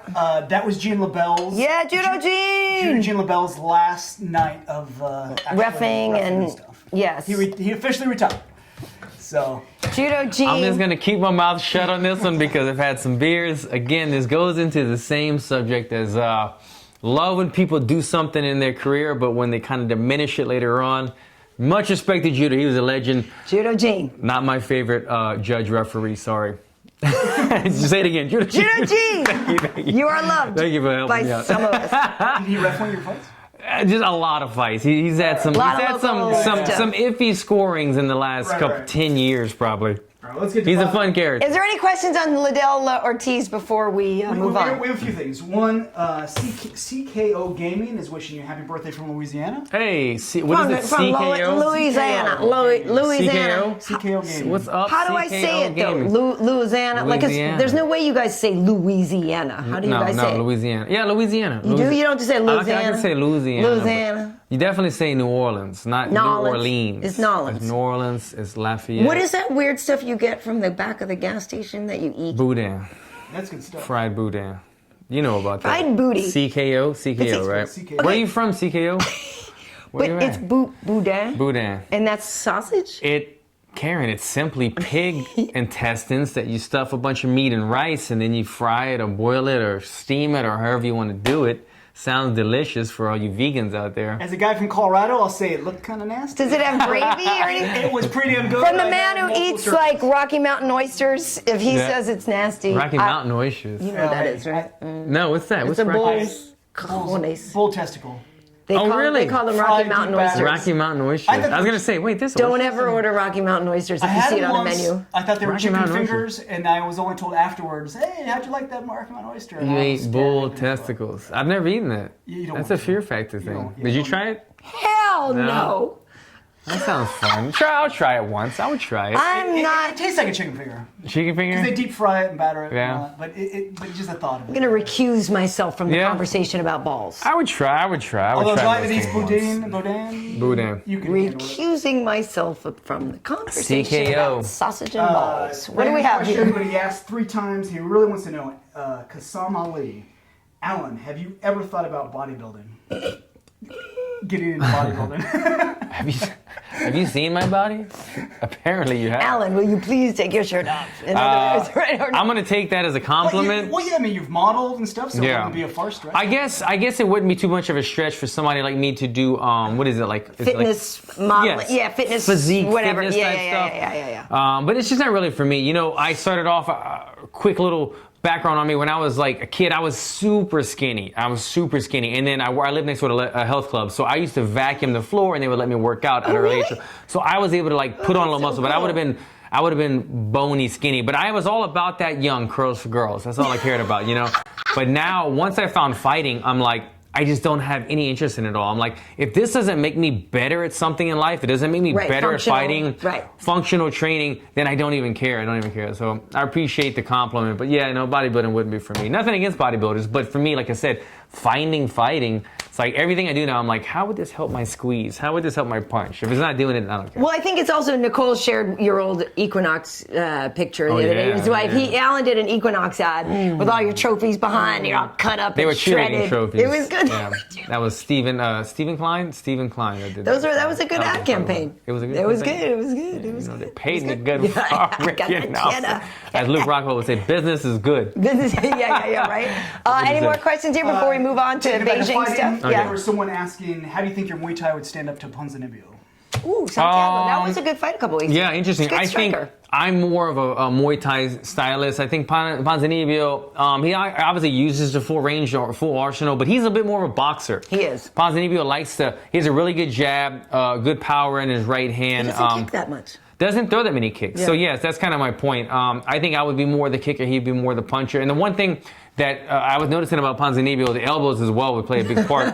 That was Jean LaBelle's. Yeah, Judo Jean. Jean LaBelle's last night of reffing and stuff. Yes. He officially retired. So Judo Jean. I'm just gonna keep my mouth shut on this one because I've had some beers. Again, this goes into the same subject as love when people do something in their career, but when they kind of diminish it later on. Much respect to Judo. He was a legend. Judo Jean. Not my favorite judge referee. Sorry. Say it again. Judo Jean. Judo Jean. Thank you. You are loved. Thank you for helping me out. Some of us. Did he ref one of your fights? Just a lot of fights. He's had some iffy scorings in the last 10 years probably. All right, let's get to He's a fun character. Is there any questions on Liddell Ortiz before we move on? We have a few things. One, CKO Gaming is wishing you a happy birthday from Louisiana. Hey, what is it? CKO? Louisiana. Louisiana. CKO Gaming. What's up? How do I say it though? Louisiana. Like, there's no way you guys say Louisiana. How do you guys say it? No, Louisiana. Yeah, Louisiana. You do? You don't just say Louisiana? I can say Louisiana. Louisiana. You definitely say New Orleans, not New Orleans. It's New Orleans. It's New Orleans. It's Lafayette. What is that weird stuff you get from the back of the gas station that you eat? Boudin. That's good stuff. Fried boudin. You know about that. Fried booty. CKO, right? CKO. Where are you from, CKO? But it's boudin. Boudin. And that's sausage? Karyn, it's simply pig intestines that you stuff a bunch of meat and rice and then you fry it or boil it or steam it or however you want to do it. Sounds delicious for all you vegans out there. As a guy from Colorado, I'll say it looked kind of nasty. Does it have gravy or anything? It was pretty good. From the man who eats like Rocky Mountain oysters, if he says it's nasty. Rocky Mountain oysters. You know what that is, right? No, what's that? It's a bull testicle. Really? They call them Rocky Mountain oysters. Rocky Mountain oysters. I was going to say, wait, this Don't ever order Rocky Mountain oysters if you see it on the menu. I thought they were Rocky chicken Mountain fingers, and I was only told afterwards, hey, how'd you like that Rocky Mountain oyster? And You I was ate bull scared. testicles. I've never eaten that. You don't That's want a fear to. factor thing. don't- you Did you don't- try it? Hell no. That sounds fun. I'll try it once. I would try it. It tastes like a chicken finger. Chicken finger? They deep fry it and batter it. Yeah. But it's just a thought of it. I'm going to recuse myself from the conversation about balls. I would try. Although try Ryan those eats things once. boudin, you can handle it. Recusing myself from the conversation CKO. about sausage and balls. What do we have here? Everybody asked 3 times. He really wants to know. Qassam Ali. Alan, have you ever thought about bodybuilding? Getting into bodybuilding. Have you seen my body? Apparently you have. Alan, will you please take your shirt off? In other words, right? I'm going to take that as a compliment. Well, yeah, I mean, you've modeled and stuff, so it wouldn't be a far stretch. I guess it wouldn't be too much of a stretch for somebody like me to do, what is it, like? Fitness modeling. Yes. Yeah, fitness. Physique, whatever. fitness type stuff. Yeah. But it's just not really for me. You know, I started off a quick little background on me. When I was like a kid, I was super skinny. And then I lived next to a health club. So I used to vacuum the floor and they would let me work out at a early age. So I was able to like put on a little muscle, but I would have been bony skinny. But I was all about that young curls for girls. That's all I cared about, you know? But now, once I found fighting, I'm like, I just don't have any interest in it all. I'm like, if this doesn't make me better at something in life, it doesn't make me better at fighting, functional training, then I don't even care. So I appreciate the compliment. But yeah, no, bodybuilding wouldn't be for me. Nothing against bodybuilders, but for me, like I said, fighting, it's like everything I do now, I'm like, how would this help my squeeze? How would this help my punch? If it's not doing it, I don't care. Well, I think it's also, Nicole shared your old Equinox picture the other day. His wife, Alan did an Equinox ad with all your trophies behind, you're all cut up and shredded. They were cheerleading trophies. It was good. Yeah. That was Stephen Klein that did that was a good ad campaign. It was a good It was good. They paid me good for it. As Luke Rockwell would say, business is good. Business, right? Any more questions here before we move on to Beijing stuff? There was someone asking, how do you think your Muay Thai would stand up to Ponzinibbio? Ooh, Santiago. That was a good fight a couple weeks ago. Yeah, interesting. I think I'm more of a Muay Thai stylist. I think Ponzinibbio, he obviously uses the full range or full arsenal, but he's a bit more of a boxer. He is. Ponzinibbio he has a really good jab, good power in his right hand. He doesn't kick that much. Doesn't throw that many kicks. Yeah. So yes, that's kind of my point. I think I would be more the kicker, he'd be more the puncher. And the one thing that I was noticing about Ponzinibbio, the elbows as well would play a big part.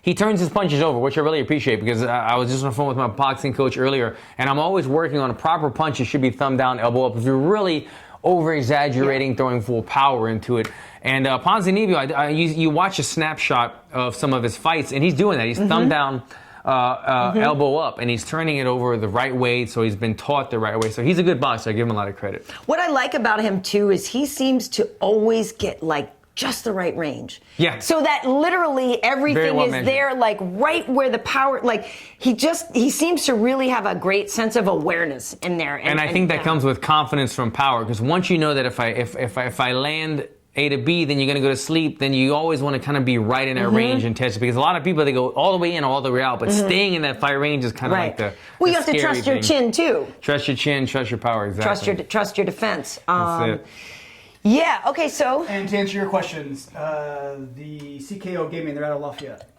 He turns his punches over, which I really appreciate because I was just on the phone with my boxing coach earlier, and I'm always working on a proper punch. It should be thumb down, elbow up. If you're really over-exaggerating, throwing full power into it. And Ponzinibbio, you watch a snapshot of some of his fights, and he's doing that. He's thumb down, elbow up, and he's turning it over the right way, so he's been taught the right way. So he's a good boxer. I give him a lot of credit. What I like about him, too, is he seems to always get, just the right range. Yeah. So that literally everything is there, right where the power, he seems to really have a great sense of awareness in there. And I think that comes with confidence from power, because once you know that if I land A to B, then you're going to go to sleep, then you always want to kind of be right in that range and test it, because a lot of people, they go all the way in, all the way out, but staying in that fight range is kind of like the Well, you have to trust your chin, too. Trust your chin, trust your power, exactly. Trust your defense. That's it. Yeah, okay, so... And to answer your questions, the CKO gaming, they're out of Lafayette.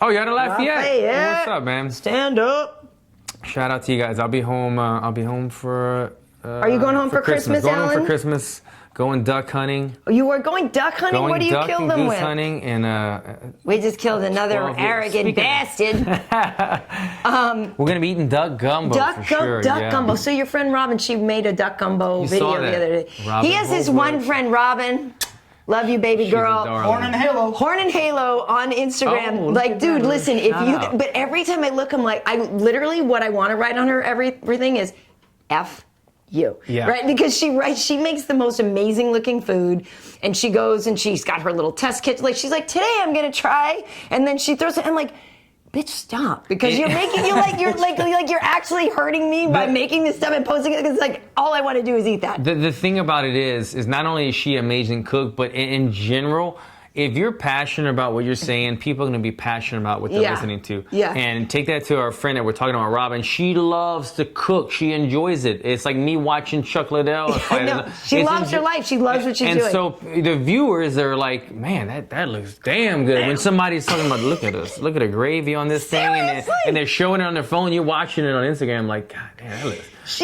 Oh, you're out of Lafayette? What's up, man? Stand up. Shout out to you guys. I'll be home for... Are you going home for Christmas, Going Alan? home for Christmas. Going duck hunting. You are going duck hunting? What do you kill them with? Hunting and we just killed another arrogant bastard. We're gonna be eating duck gumbo for sure. Duck gumbo. So your friend Robin, she made a duck gumbo video the other day. He has this one friend, Robin. Love you, baby girl. Horn and Halo. Horn and Halo on Instagram. Dude, listen, but every time I look, I'm like, what I want to write on her everything is F you. Yeah. Right? Because she makes the most amazing looking food, and she goes and she's got her little test kit. She's like, today I'm gonna try, and then she throws it. I'm like, bitch, stop, because you're making you're actually hurting me by making this stuff and posting it. Because all I want to do is eat that. The thing about it is not only is she an amazing cook, but in general, if you're passionate about what you're saying, people are going to be passionate about what they're listening to. Yeah. And take that to our friend that we're talking about, Robin. She loves to cook. She enjoys it. It's like me watching Chuck Liddell. She loves her life. She loves what she's doing. And so the viewers are like, man, that looks damn good. When somebody's talking about, look at us, look at the gravy on this thing, and they're showing it on their phone, you're watching it on Instagram, like, God damn,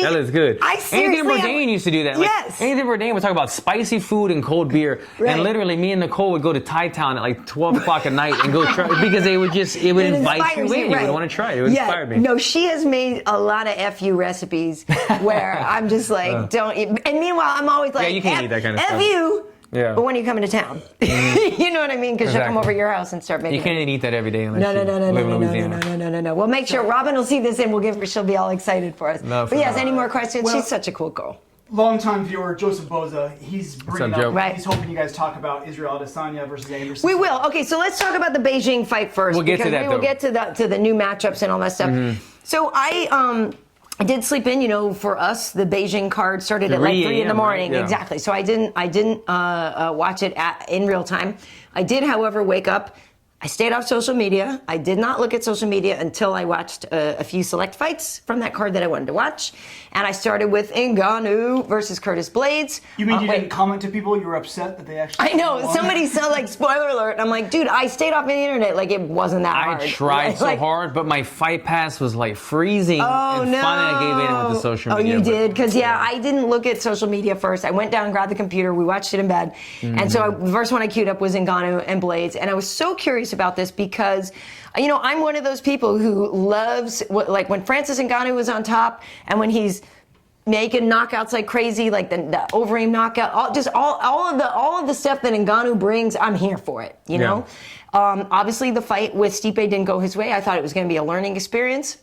that looks good. Anthony Bourdain used to do that. Yes. Anthony Bourdain would talk about spicy food and cold beer, and literally me and Nicole would go to Thai Town at 12 o'clock at night and go try, because it would invite you in. You would want to try it. It would inspire me. No, she has made a lot of FU recipes where I'm just like, don't eat. And meanwhile, I'm always like, you can't eat that kind of stuff. FU. Yeah. But when are you coming to town? You know what I mean? Because she'll come over your house and start making. You can't eat that every day unless you live in Louisiana. No. We'll make sure Robin will see this and she'll be all excited for us. But yes, any more questions? She's such a cool girl. Longtime viewer Joseph Boza, he's bringing up. Right. He's hoping you guys talk about Israel Adesanya versus Anderson. We will. Okay, so let's talk about the Beijing fight first. We'll get to that. We will get to the new matchups and all that stuff. So I did sleep in, for us, the Beijing card started at 3 in the morning. Right? Yeah. Exactly. So I didn't watch it in real time. I did, however, wake up. I stayed off social media. I did not look at social media until I watched a few select fights from that card that I wanted to watch. And I started with Ngannou versus Curtis Blaydes. You mean you didn't comment to people? You were upset that they actually... I know. Somebody said, spoiler alert. And I'm like, dude, I stayed off the internet. It wasn't that hard. I tried so hard, but my fight pass was freezing. Oh, and no. Finally, I gave in with the social media. Oh, you did? Because, I didn't look at social media first. I went down, grabbed the computer. We watched it in bed. And so the first one I queued up was Ngannou and Blaydes. And I was so curious about this because, you know, I'm one of those people who loves, like when Francis Ngannou was on top and when he's making knockouts like crazy, like the Overeem knockout, all of the stuff that Ngannou brings, I'm here for it, you know? Obviously, the fight with Stipe didn't go his way. I thought it was going to be a learning experience.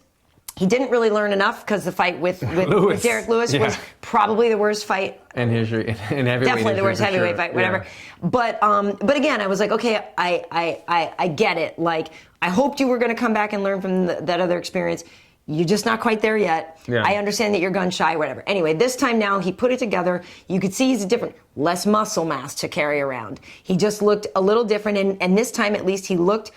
He didn't really learn enough because the fight with Derek Lewis was probably the worst fight. In history, in heavyweight. Definitely the worst heavyweight fight, whatever. Yeah. But again, I was like, okay, I get it. Like, I hoped you were going to come back and learn from that other experience. You're just not quite there yet. Yeah. I understand that you're gun shy, whatever. Anyway, this time now he put it together. You could see he's less muscle mass to carry around. He just looked a little different, and this time at least he looked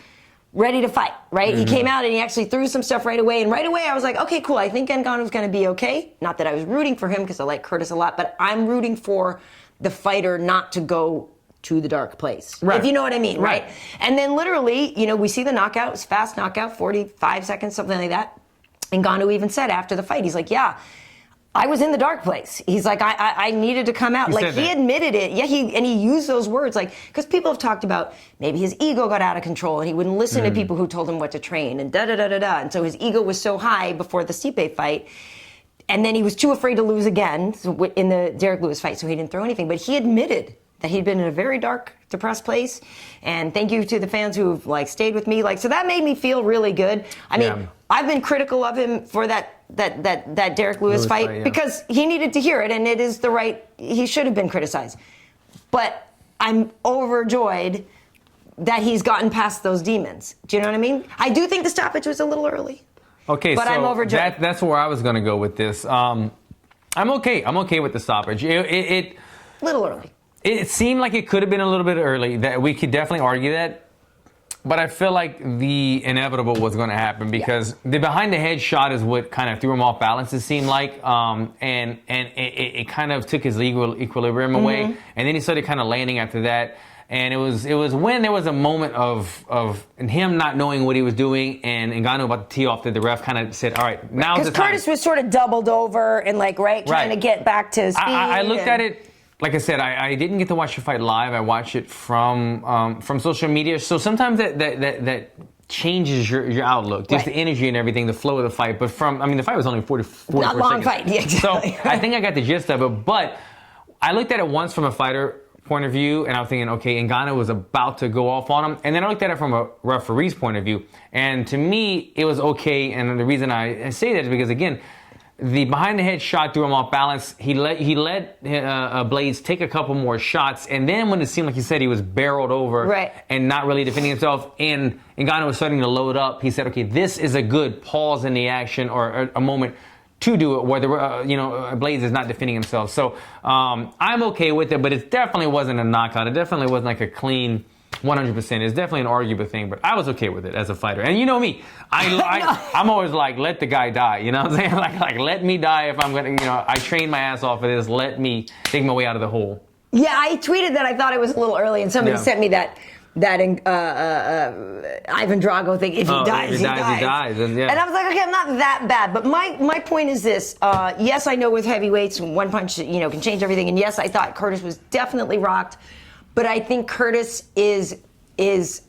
ready to fight, right? Mm-hmm. He came out and he actually threw some stuff right away. And right away I was like, okay, cool. I think Ngannou's going to be okay. Not that I was rooting for him because I like Curtis a lot, but I'm rooting for the fighter not to go to the dark place. Right. If you know what I mean, right? And then literally, you know, we see the knockout. It was fast knockout, 45 seconds, something like that. Ngannou even said after the fight, he's like, yeah, I was in the dark place. He's like, I needed to come out. Like, he admitted it. Yeah, he used those words. Like, because people have talked about maybe his ego got out of control and he wouldn't listen to people who told him what to train and da-da-da-da-da. And so his ego was so high before the Stipe fight. And then he was too afraid to lose again in the Derek Lewis fight, so he didn't throw anything. But he admitted that he'd been in a very dark, depressed place. And thank you to the fans who've, like, stayed with me. Like, so that made me feel really good. I mean, I've been critical of him for that Derek Lewis fight because he needed to hear it, and it is the right, he should have been criticized. But I'm overjoyed that he's gotten past those demons. Do you know what I mean? I do think the stoppage was a little early. Okay, but so I'm overjoyed. That's where I was going to go with this. I'm okay. I'm okay with the stoppage. It little early. It seemed like it could have been a little bit early. That we could definitely argue that. But I feel like the inevitable was going to happen because the behind the head shot is what kind of threw him off balance, it seemed like. And it kind of took his equilibrium away. And then he started kind of landing after that. And it was when there was a moment of him not knowing what he was doing and Ngannou about to tee off that the ref kind of said, all right, now's the time. Because Curtis was sort of doubled over and trying to get back to speed. I looked at it. Like I said, I didn't get to watch the fight live. I watched it from social media. So sometimes that changes your outlook, just the energy and everything, the flow of the fight. But the fight was only 44 not long seconds. Fight. Yeah, exactly. So I think I got the gist of it. But I looked at it once from a fighter point of view, and I was thinking, okay, Ngannou was about to go off on him. And then I looked at it from a referee's point of view. And to me, it was okay. And the reason I say that is because, again, the behind-the-head shot threw him off balance. He let Blaydes take a couple more shots, and then when it seemed like he said he was barreled over and not really defending himself, and Ngannou was starting to load up, he said, okay, this is a good pause in the action or a moment to do it where Blaydes is not defending himself. So I'm okay with it, but it definitely wasn't a knockout. It definitely wasn't like a clean 100%. It's definitely an arguable thing, but I was okay with it as a fighter. And you know me, I'm always like, let the guy die. You know what I'm saying? Like let me die if I'm going to, I train my ass off of this. Let me dig my way out of the hole. Yeah, I tweeted that I thought it was a little early, and somebody sent me that Ivan Drago thing. If he dies, he dies. And I was like, okay, I'm not that bad. But my point is this. Yes, I know with heavyweights, one punch, can change everything. And yes, I thought Curtis was definitely rocked. But I think Curtis is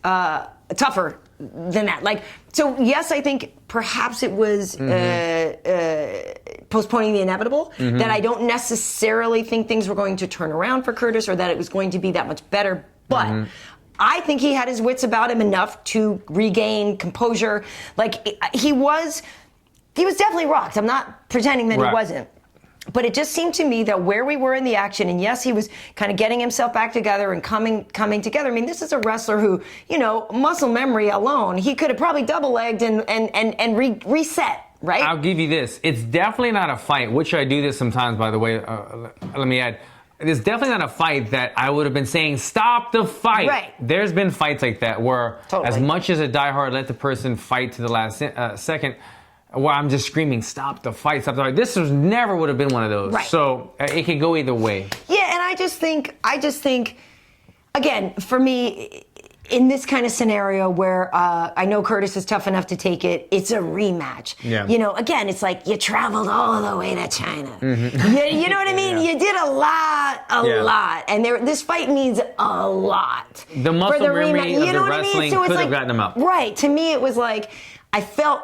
tougher than that. So yes, I think perhaps it was postponing the inevitable. That I don't necessarily think things were going to turn around for Curtis or that it was going to be that much better. But I think he had his wits about him enough to regain composure. He was definitely rocked. I'm not pretending that he wasn't. But it just seemed to me that where we were in the action, and yes, he was kind of getting himself back together and coming together. I mean, this is a wrestler who, muscle memory alone, he could have probably double-legged and reset, right? I'll give you this. It's definitely not a fight, which I do this sometimes, by the way. Let me add. It's definitely not a fight that I would have been saying, stop the fight. Right. There's been fights like that where as much as a diehard let the person fight to the last second, where I'm just screaming, stop the fight, stop the fight. This never would have been one of those. Right. So it can go either way. Yeah, and I just think, again, for me, in this kind of scenario where I know Curtis is tough enough to take it, it's a rematch. Yeah. You know, again, it's like you traveled all the way to China. Mm-hmm. You know what I mean? Yeah. You did a lot. And this fight means a lot. The muscle for memory rematch. of You the know what I wrestling mean? So it's could have like, gotten him up. Right. To me, it was like, I felt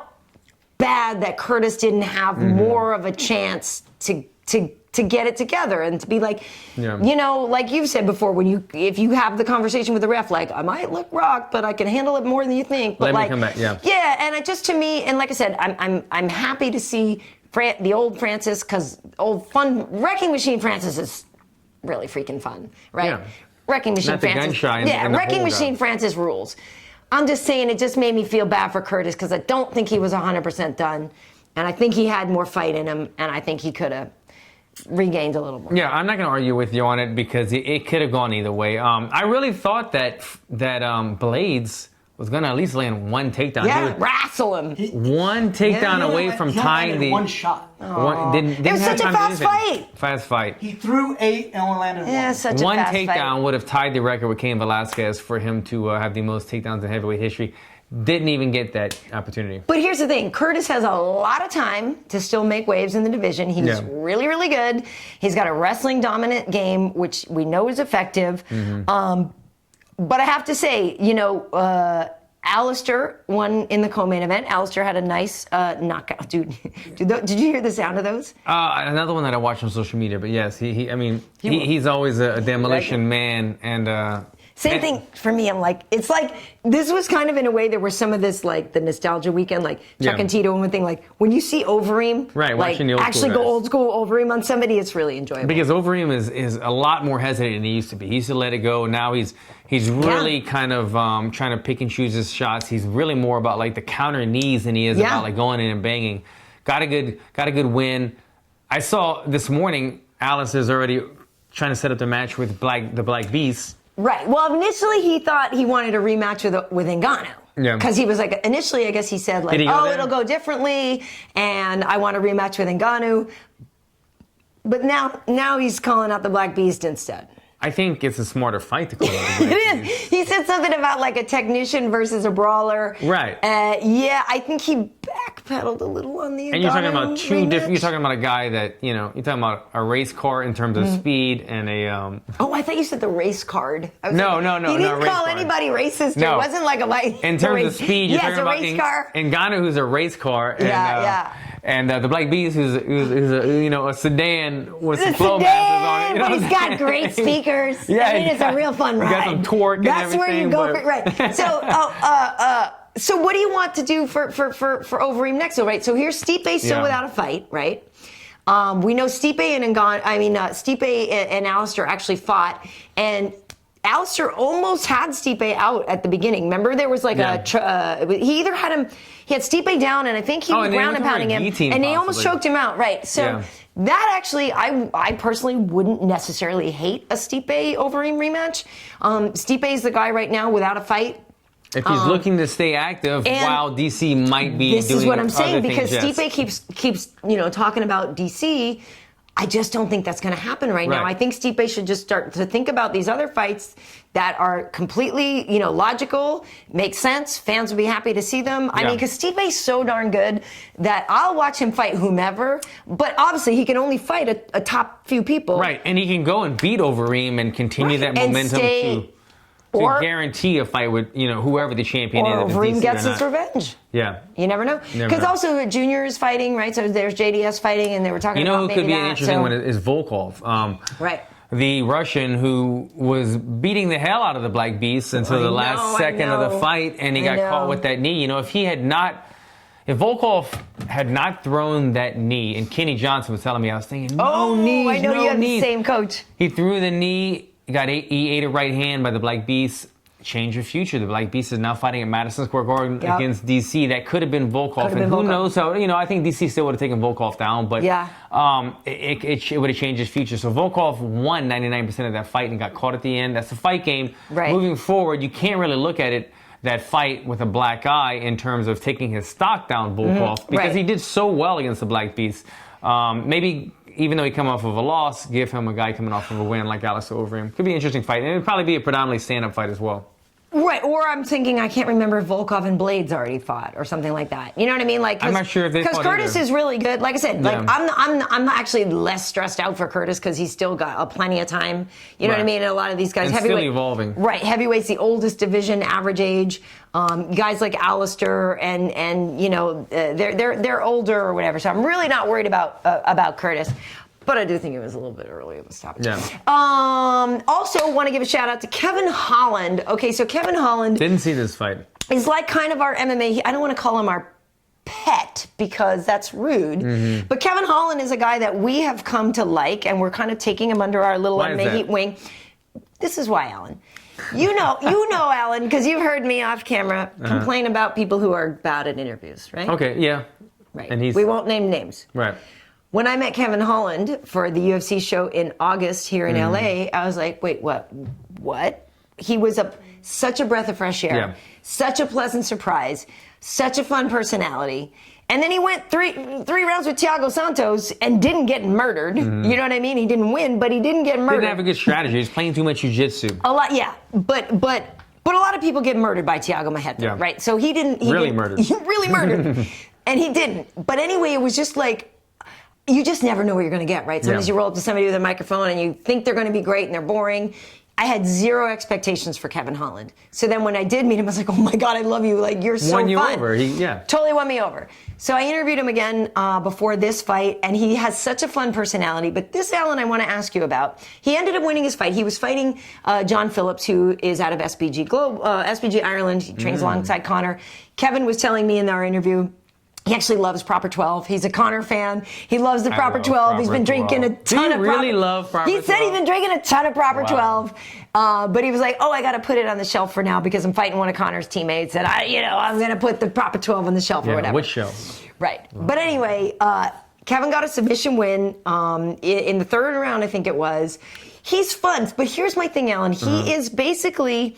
bad that Curtis didn't have more of a chance to get it together and to be like, you know, like you've said before, if you have the conversation with the ref, like, I might look rocked, but I can handle it more than you think. But Let me come back, yeah. Yeah, and it just, to me, and like I said, I'm happy to see the old Francis, because old fun Wrecking Machine Francis is really freaking fun, right? Yeah. Wrecking Machine Not the Francis. gun shy in the Wrecking hole Machine guy. Francis rules. I'm just saying, it just made me feel bad for Curtis because I don't think he was 100% done, and I think he had more fight in him, and I think he could have regained a little more. Yeah, I'm not going to argue with you on it because it could have gone either way. I really thought that Blaydes was going to at least land one takedown. Yeah, wrestle him. One takedown Yeah. away from He only tying landed the one shot. Didn't It was have such a time to fast do anything. fight. Fast fight. He threw 8 and only landed Yeah, one. such One a fast takedown fight. would have tied the record with Cain Velasquez for him to have the most takedowns in heavyweight history. Didn't even get that opportunity. But here's the thing. Curtis has a lot of time to still make waves in the division. He's really, really good. He's got a wrestling dominant game, which we know is effective. But I have to say, you know, Alistair won in the co-main event. Alistair had a nice knockout. Dude, did you hear the sound of those? Another one that I watched on social media, but yes, he's always a demolition man, and Same thing for me. I'm like, it's like, this was kind of in a way there was some of this, like the nostalgia weekend, like Chuck and Tito and one thing, like when you see Overeem, Right, like watching the old school actually go guys. old school Overeem on somebody, it's really enjoyable. because Overeem is a lot more hesitant than he used to be. He used to let it go. Now he's really kind of trying to pick and choose his shots. He's really more about like the counter knees than he is about like going in and banging. Got a good win. I saw this morning Alistair's already trying to set up the match with the Black Beast. Right. Well, initially he thought he wanted a rematch with Ngannou. Yeah. Because he was like, initially I guess he said like, Did he go there? it'll go differently, and I want a rematch with Ngannou. But now he's calling out the Black Beast instead. I think it's a smarter fight to call it. The Black It Beast. is. He said something about like a technician versus a brawler. Right. Yeah, I think he backpedaled a little on the And you're talking about Ngannou two different. You're rematch. talking about a guy that you're talking about a race car in terms of speed and a. Oh, I thought you said the race card. I was No, like, no, no, He no, didn't race call card. anybody racist. No. It wasn't like a In terms of speed, you're talking a about race car. Ngannou, who's a race car, and, Yeah. and the Black Beast, who's a sedan with some The flow masters on it. You know but what he's I'm got saying? great speakers. Yeah, I mean, it's a real fun he ride. got some torque and That's where you everything, go but- for right. So what do you want to do for Overeem next? So right, so here's Stipe still Yeah. without a fight, right? We know Stipe and Alistair actually fought, and Alistair almost had Stipe out at the beginning. Remember, there was like he either had him, he had Stipe down, and I think he was and they ground and went for a pounding him, guillotine and they almost possibly. choked him out, right? So. Yeah. That actually, I personally wouldn't necessarily hate a Stipe Overeem rematch. Stipe is the guy right now without a fight. If he's looking to stay active, and while DC might be This doing is what I'm other saying, things, because yes. Stipe keeps talking about DC. I just don't think that's going to happen right now. Right. I think Stipe should just start to think about these other fights that are completely, logical, make sense. Fans will be happy to see them. I mean, because Stipe's so darn good that I'll watch him fight whomever, but obviously he can only fight a top few people. Right, and he can go and beat Overeem and continue that And momentum stay- to or- guarantee a fight with whoever the champion Or is. if it's Overeem DC gets or his not. revenge. Yeah. You never know. Never Because know. also Junior is fighting, right? So there's JDS fighting, and they were talking You know about who maybe could be an that, interesting so- one is Volkov. Right. The Russian who was beating the hell out of the Black Beast until the last second of the fight, and he got caught with that knee. If Volkov had not thrown that knee, and Kenny Johnson was telling me, I was thinking, no knees, I know no you have knees. the same coach. He threw the knee, he ate a right hand by the Black Beast. Change your future. The Black Beast is now fighting at Madison Square Garden against DC. That could have been Volkov, and who knows how? I think DC still would have taken Volkov down, but it would have changed his future. So Volkov won 99% of that fight and got caught at the end. That's the fight game. Right. Moving forward, you can't really look at that fight with a black eye in terms of taking his stock down, Volkov, because he did so well against the Black Beast. Maybe. Even though he come off of a loss, give him a guy coming off of a win like Alistair Overeem. Could be an interesting fight. And it would probably be a predominantly stand-up fight as well. Right, or I'm thinking I can't remember if Volkov and Blaydes already fought or something like that. You know what I mean? Like, I'm not sure if they fought because Curtis either. is really good. Like I said, like Yeah. I'm actually less stressed out for Curtis because he's still got plenty of time. You know what I Right. mean? And a lot of these guys, And still evolving. Right, heavyweight's the oldest division, average age. Guys like Alistair and you know they're older or whatever. So I'm really not worried about Curtis. But I do think it was a little bit early at the stoppage. Yeah. Also, want to give a shout out to Kevin Holland. Okay, so Kevin Holland Didn't see this fight. is like kind of our MMA. I don't want to call him our pet because that's rude. Mm-hmm. But Kevin Holland is a guy that we have come to like, and we're kind of taking him under our little Why is MMA that? Heat wing. This is why, Alan. You know, Alan, because you've heard me off camera complain about people who are bad at interviews, right? Okay, yeah. Right. And he's we won't name names. right. When I met Kevin Holland for the UFC show in August here in LA, I was like, wait, what? He was such a breath of fresh air, Yeah. such a pleasant surprise, such a fun personality. And then he went three rounds with Thiago Santos and didn't get murdered. You know what I mean? He didn't win, but he didn't get murdered. Didn't have a good strategy. He's playing too much jiu-jitsu. A lot, yeah. But a lot of people get murdered by Thiago Maheta, Yeah. right? So he didn't. He Really didn't- murdered. Really murdered. And he didn't. But anyway, it was just like, you just never know what you're going to get, right? Sometimes Yeah. you roll up to somebody with a microphone and you think they're going to be great and they're boring. I had zero expectations for Kevin Holland. So then when I did meet him, I was like, oh my God, I love you. Like, you're so Won you fun. over. Yeah. Totally won me over. So I interviewed him again before this fight, and he has such a fun personality. But this, Alan, I want to ask you about. He ended up winning his fight. He was fighting John Phillips, who is out of SBG Ireland. He trains alongside Conor. Kevin was telling me in our interview, he actually loves Proper 12. He's a Conor fan. He loves the Proper love 12. He's Proper been drinking 12. a ton Do of you Proper. really love Proper He said he's 12? been drinking a ton of Proper Wow. 12. But he was like, oh, I got to put it on the shelf for now because I'm fighting one of Connor's teammates. And I'm going to put the Proper 12 on the shelf or Yeah, whatever. which show? Right. But anyway, Kevin got a submission win in the third round, I think it was. He's fun. But here's my thing, Alan. He is basically,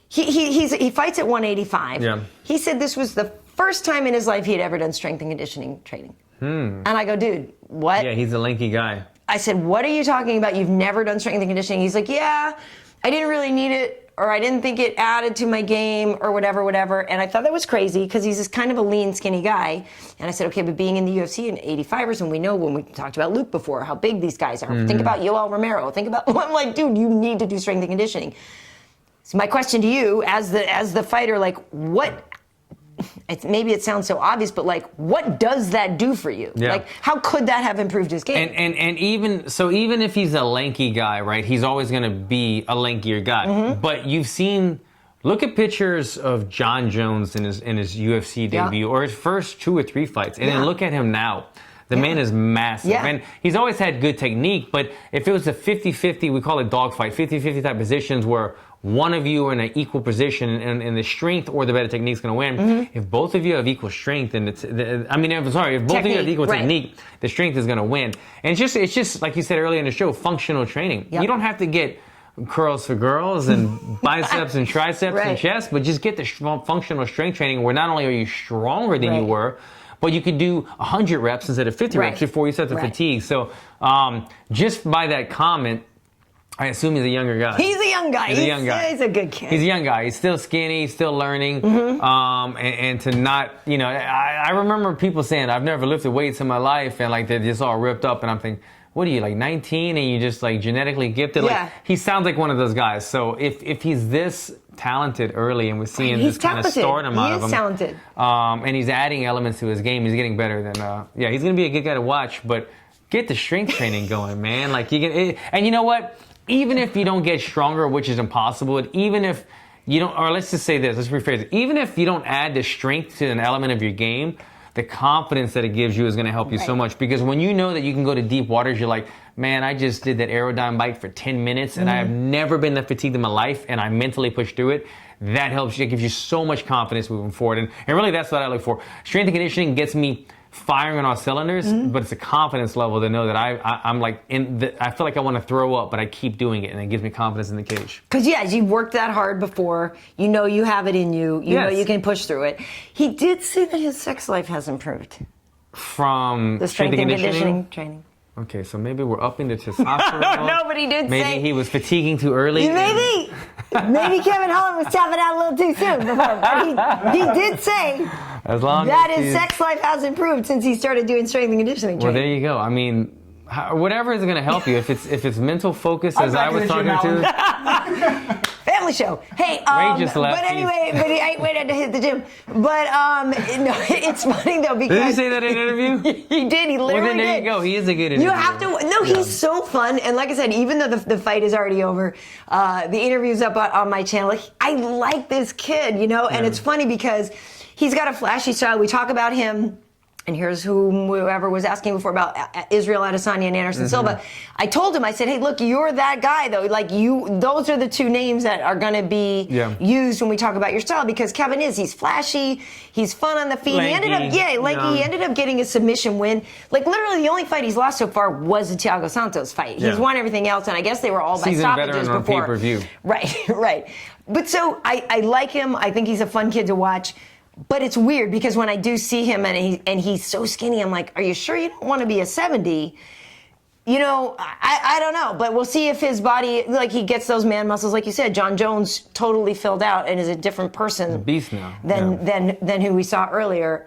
he fights at 185. Yeah. He said this was the first time in his life he had ever done strength and conditioning training. And I go, dude, what? Yeah, he's a lanky guy. I said, what are you talking about? You've never done strength and conditioning. He's like, yeah, I didn't really need it, or I didn't think it added to my game, or whatever. And I thought that was crazy because he's this kind of a lean, skinny guy. And I said, okay, but being in the UFC in 85ers, and we know when we talked about Luke before, how big these guys are. Think about Yoel Romero. Think about, I'm like, dude, you need to do strength and conditioning. So my question to you, as the fighter, like, what? Maybe it sounds so obvious, but like, what does that do for you? Yeah. Like, how could that have improved his game? And even if he's a lanky guy, right? He's always going to be a lankier guy. But you've seen, look at pictures of John Jones in his UFC debut or his first 2 or 3 fights, and then look at him now. The man is massive. Yeah. And he's always had good technique, but if it was a 50-50, we call it dogfight, 50-50 type positions where one of you are in an equal position and the strength or the better technique is going to win. If both of you have equal strength, and if both of you have equal technique, the strength is going to win. And it's just like you said earlier in the show, functional training. Yep. You don't have to get curls for girls and biceps and triceps and chest, but just get the functional strength training where not only are you stronger than you were, but you could do 100 reps instead of 50 reps before you start to fatigue. So just by that comment, I assume he's a younger guy. He's a young guy. He's a young guy. He's a good kid. He's a young guy. He's still skinny. He's still learning. And to not, I remember people saying, I've never lifted weights in my life, and like they're just all ripped up. And I'm thinking, what are you, like 19 and you just like genetically gifted? Yeah. Like, he sounds like one of those guys. So if he's this talented early and we're seeing He's this kind of talented. stardom out of him. He is talented. And he's adding elements to his game, he's getting better than, he's going to be a good guy to watch, but get the strength training going, man. Like and you know what? Even if you don't get stronger, which is impossible, even if you don't, or let's just say this, let's rephrase it. Even if you don't add the strength to an element of your game, the confidence that it gives you is going to help you so much. Because when you know that you can go to deep waters, you're like, man, I just did that aerodyne bike for 10 minutes and I have never been that fatigued in my life and I mentally pushed through it. That helps you. It gives you so much confidence moving forward. And really that's what I look for. Strength and conditioning gets me firing on all cylinders, but it's a confidence level to know that I'm like I feel like I want to throw up, but I keep doing it, and it gives me confidence in the cage. Because you've worked that hard before. You know you have it in you. You know you can push through it. He did say that his sex life has improved From the strength and conditioning training. Okay, so maybe we're upping the testosterone. No, but he did maybe say he was fatiguing too early. Maybe. Maybe Kevin Holland was tapping out a little too soon before, but he did say as long that as his sex life has improved since he started doing strength and conditioning Well, training. there you go. I mean, whatever is going to help you. If it's mental focus, as I was talking to. Family show. Hey, but anyway, but I waited to hit the gym. But no, it's funny though because Did he say that in an interview? He did. He literally Well, then there did. you go. He is a good interview. You have to. No, he's so fun. And like I said, even though the fight is already over, the interview's up on my channel. I like this kid, and it's funny because he's got a flashy style. We talk about him. And here's whoever was asking before about Israel Adesanya and Anderson Silva. I told him, I said, hey, look, you're that guy, though. Like, those are the two names that are going to be used when we talk about your style because Kevin he's flashy, he's fun on the feet. Lanky, he ended up getting a submission win. Like, literally, the only fight he's lost so far was the Thiago Santos fight. He's won everything else, and I guess they were all by stoppages veteran before. On pay-per-view. Right. But so I like him. I think he's a fun kid to watch. But it's weird because when I do see him and he's so skinny, I'm like, are you sure you don't want to be a 70? I don't know, but we'll see if his body, like he gets those man muscles, like you said. John Jones totally filled out and is a different person, a beast now, than who we saw earlier.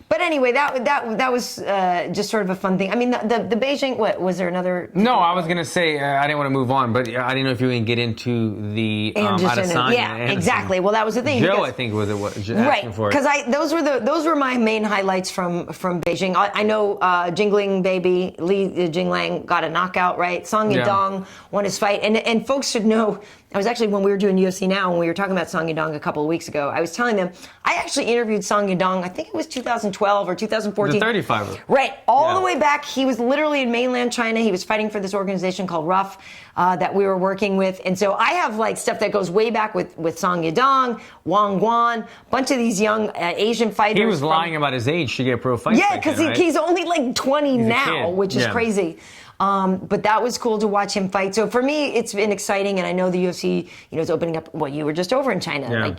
But anyway, that was just sort of a fun thing. I mean, the Beijing. What was there another? No, I was gonna say I didn't want to move on, but I didn't know if you were gonna get into the Adesanya. Yeah, exactly. Well, that was the thing. Joe, I think was it what asking for it. Because those were my main highlights from Beijing. I know Jingling Baby Li Jinglang got a knockout, right? Song Yadong won his fight, and folks should know. I was actually, when we were doing UFC Now, when we were talking about Song Yadong a couple of weeks ago, I was telling them, I actually interviewed Song Yadong, I think it was 2012 or 2014. The 35er. Right, all the way back. He was literally in mainland China. He was fighting for this organization called RUF that we were working with. And so I have like stuff that goes way back with Song Yadong, Wang Guan, a bunch of these young Asian fighters. He was lying about his age to get pro fights. Yeah, because he's only like 20 now, which is crazy. But that was cool to watch him fight. So for me, it's been exciting, and I know the UFC, is opening up. Well, you were just over in China,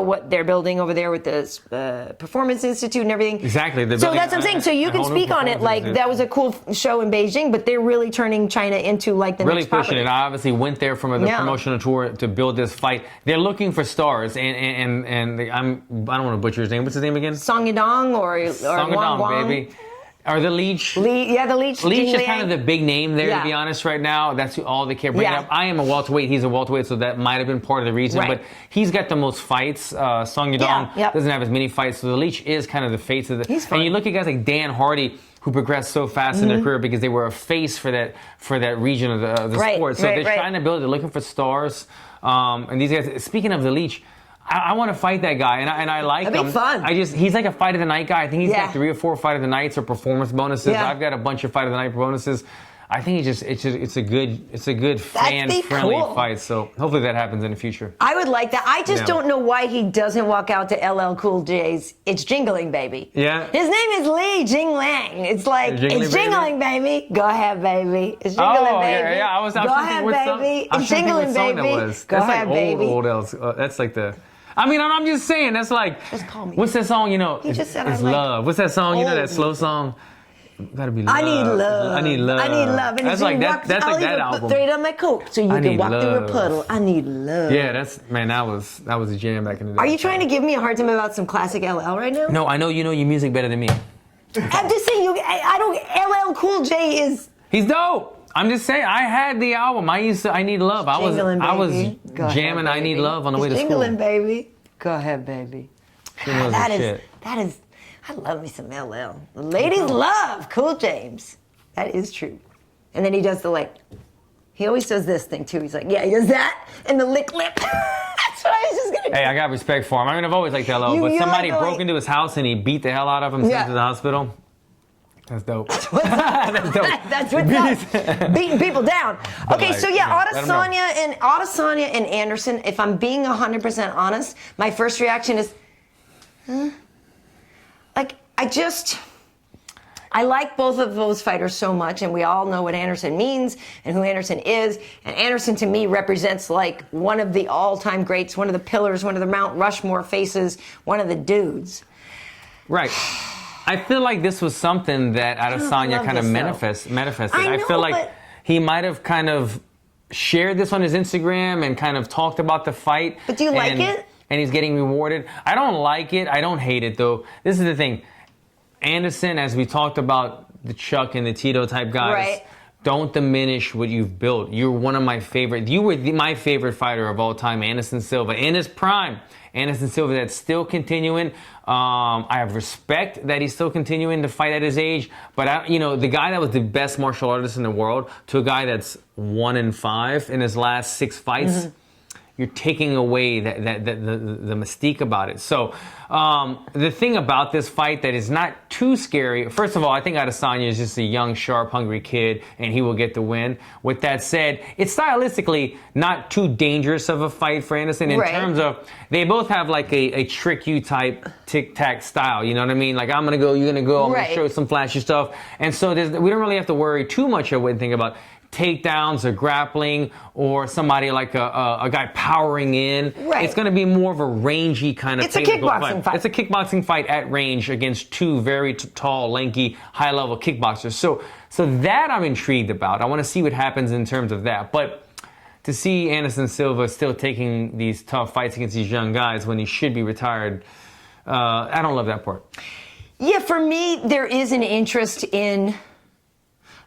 what they're building over there with the Performance Institute and everything. Exactly. So that's what I'm saying. So you can speak on it. Like that was a cool show in Beijing, but they're really turning China into like the really next pushing property. it. I obviously went there from the promotional tour to build this fight. They're looking for stars, and I don't want to butcher his name. What's his name again? Song Yadong or Song Wang Yadong, Guan. baby. Or the Leech. The Leech. Leech is kind of the big name there, to be honest, right now. That's all they care about. I am a welterweight. He's a welterweight, so that might have been part of the reason. Right. But he's got the most fights. Song Yadong doesn't have as many fights, so the Leech is kind of the face of the. He's fun. And you look at guys like Dan Hardy, who progressed so fast in their career because they were a face for that region of the sport. So they're trying to build. They're looking for stars. And these guys. Speaking of the Leech. I want to fight that guy, and I like him. That'd be fun. He's like a fight of the night guy. I think he's got 3 or 4 fight of the nights or performance bonuses. Yeah. I've got a bunch of fight of the night bonuses. I think it's a good fan-friendly fight. So hopefully that happens in the future. I would like that. I just don't know why he doesn't walk out to LL Cool J's It's Jingling Baby. Yeah. His name is Li Jinglang. It's like, Jingling it's Jingling Baby. Go ahead, baby. It's Jingling Baby. Yeah. I was Go ahead, baby. It's Jingling Baby. Go ahead, baby. Old else. That's like the. I mean, I'm just saying. That's like. Just call me. What's that song? He just said it's I like love. What's that song? That slow song. Gotta be love. I need love. I need love. I need love. And that's like that. That's like that I'll album. put straight on my coat so you can walk through a puddle. I need love. Yeah, that was a jam back in the day. Are you trying to give me a hard time about some classic LL right now? No, I know you know your music better than me. I'm just saying, I don't. LL Cool J is. He's dope. I'm just saying, I had the album. I Need Love. I was jamming I Need Love on the way to school. Jingling, baby. Go ahead, baby. That is. I love me some LL. The ladies love Cool James. That is true. And then he does he always does this thing too. He's like, he does that and the lick lip. That's what I was just gonna do. Hey, I got respect for him. I mean, I've always liked LL, but somebody broke into his house and he beat the hell out of him and sent him to the hospital. That's dope. That's dope. That's what's up. Beating people down. Okay, so Adesanya and Anderson, if I'm being 100% honest, my first reaction is, I like both of those fighters so much, and we all know what Anderson means and who Anderson is. And Anderson, to me, represents like one of the all-time greats, one of the pillars, one of the Mount Rushmore faces, one of the dudes. Right. I feel like this was something that Adesanya kind of manifested. I feel like he might have kind of shared this on his Instagram and kind of talked about the fight. But do you like it? And he's getting rewarded. I don't like it. I don't hate it, though. This is the thing. Anderson, as we talked about the Chuck and the Tito type guys, right. Don't diminish what you've built. You're one of my favorite. You were my favorite fighter of all time, Anderson Silva, in his prime. Anderson Silva that's still continuing. I have respect that he's still continuing to fight at his age. But, the guy that was the best martial artist in the world to a guy that's 1-5 in his last 6 fights, you're taking away the mystique about it. So the thing about this fight that is not too scary, first of all, I think Adesanya is just a young, sharp, hungry kid, and he will get the win. With that said, it's stylistically not too dangerous of a fight for Anderson in terms of they both have like a trick you type tic-tac style. You know what I mean? Like, I'm going to go, you're going to go, I'm going to show some flashy stuff. And so we don't really have to worry too much, I wouldn't think about takedowns or grappling or somebody like a guy powering in. Right. It's going to be more of a rangy kind of It's a kickboxing fight. It's a kickboxing fight at range against 2 very tall, lanky, high-level kickboxers. So that I'm intrigued about. I want to see what happens in terms of that. But to see Anderson Silva still taking these tough fights against these young guys when he should be retired, I don't love that part. Yeah, for me, there is an interest in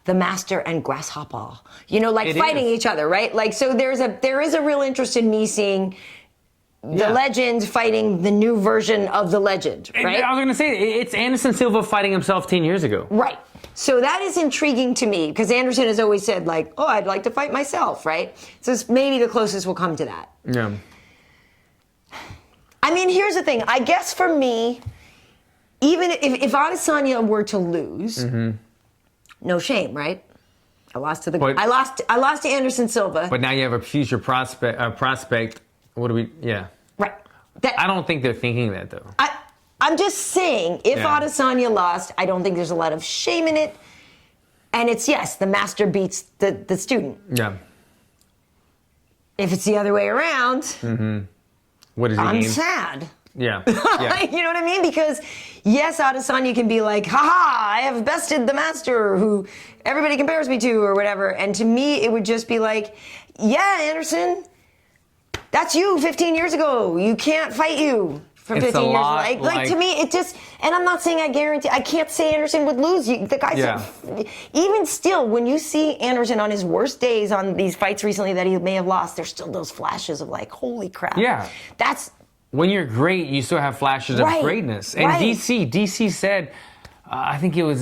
the master and grasshopper, fighting each other, right? Like, so there is a real interest in me seeing the legend fighting the new version of the legend, right? I was going to say, it's Anderson Silva fighting himself 10 years ago. Right. So that is intriguing to me because Anderson has always said, like, oh, I'd like to fight myself, right? So maybe the closest we'll come to that. Yeah. I mean, here's the thing. I guess for me, even if Adesanya were to lose, no shame, right? I lost to Anderson Silva. But now you have a future prospect. What do we? Yeah. Right. I don't think they're thinking that though. I'm just saying, if Adesanya lost, I don't think there's a lot of shame in it. And it's the master beats the student. Yeah. If it's the other way around, what does he I'm gain? sad. Yeah. You know what I mean? Because yes, Adesanya can be like, haha, I have bested the master who everybody compares me to or whatever. And to me, it would just be like, yeah, Anderson, that's you 15 years ago. You can't fight you for 15 years. Like to me, it just, and I'm not saying I can't say Anderson would lose. The guy, even still, when you see Anderson on his worst days on these fights recently that he may have lost, there's still those flashes of like, holy crap. Yeah. When you're great, you still have flashes of greatness. And DC said,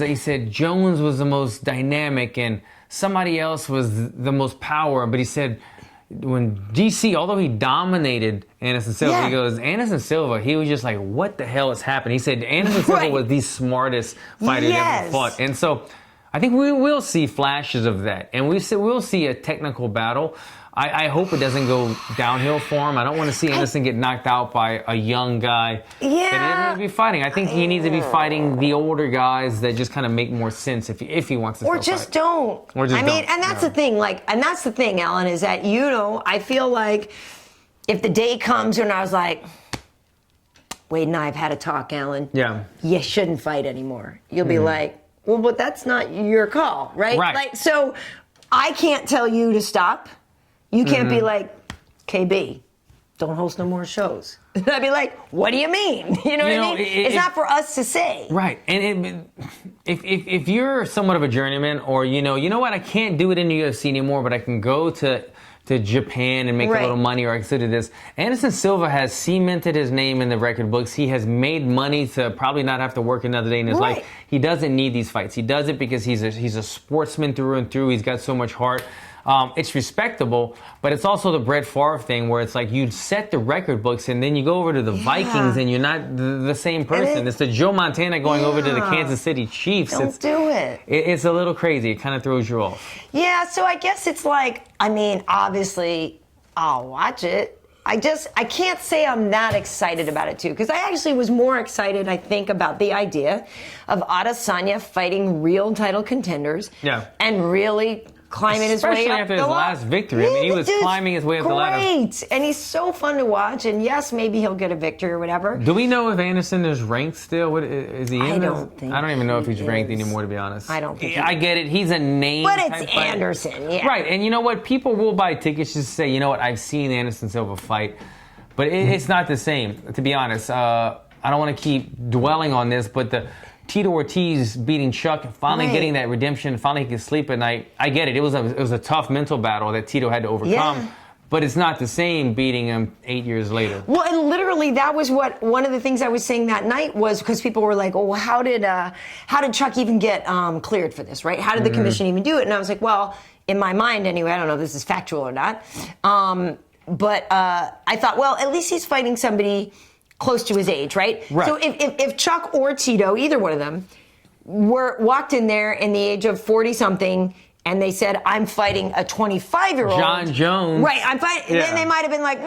he said Jones was the most dynamic and somebody else was the most power. But he said when DC, although he dominated Anderson Silva, he goes, Anderson Silva, he was just like, what the hell is happening? He said Anderson Silva was the smartest fighter that ever fought. And so I think we will see flashes of that. And we'll see a technical battle. I hope it doesn't go downhill for him. I don't want to see Anderson get knocked out by a young guy that he doesn't need to be fighting. I think he needs to be fighting the older guys that just kind of make more sense if he wants to or just fight. Don't. Or just don't. And that's the thing. And that's the thing, Alan, is that I feel like if the day comes when I was like, Wade and I have had a talk, Alan. Yeah. You shouldn't fight anymore. You'll be like, well, but that's not your call, right? Right. So I can't tell you to stop. You can't be like, KB, don't host no more shows. I'd be like, what do you mean? You know what I mean? It's not for us to say. Right. And if you're somewhat of a journeyman or, you know what, I can't do it in the UFC anymore, but I can go to Japan and make a little money, or I can do this. Anderson Silva has cemented his name in the record books. He has made money to probably not have to work another day in his life. He doesn't need these fights. He does it because he's a sportsman through and through. He's got so much heart. It's respectable, but it's also the Brett Favre thing where it's like you set the record books and then you go over to the Vikings and you're not the same person. It's the Joe Montana going over to the Kansas City Chiefs. Don't do it. It's a little crazy. It kind of throws you off. Yeah, so I guess it's like, obviously, I'll watch it. I can't say I'm that excited about it, too, because I actually was more excited, I think, about the idea of Adesanya fighting real title contenders and really climbing his way Especially up after the his wall. last victory. I mean, he the was dude's climbing his way up the ladder. Great, and he's so fun to watch. And yes, maybe he'll get a victory or whatever. Do we know if Anderson is ranked still? What is he in? I don't think I don't even know if he's he ranked is. anymore, to be honest. I don't think I get it. He's a name. But type it's fighter. Anderson, yeah. Right, and you know what? People will buy tickets just to say, you know what? I've seen Anderson Silva fight, but it's not the same. To be honest, I don't want to keep dwelling on this, but the Tito Ortiz beating Chuck, finally getting that redemption, finally he could sleep at night. I get it. It was a tough mental battle that Tito had to overcome. Yeah. But it's not the same beating him 8 years later. Well, and literally, that was what one of the things I was saying that night was because people were like, "Oh, how did Chuck even get cleared for this? Right? How did the commission even do it?" And I was like, "Well, in my mind, anyway. I don't know if this is factual or not, but I thought, well, at least he's fighting somebody close to his age, right? So if Chuck or Tito, either one of them, walked in there in the age of 40-something." And they said, I'm fighting a 25-year-old. John Jones. Right, I'm fighting. Yeah. Then they might have been like,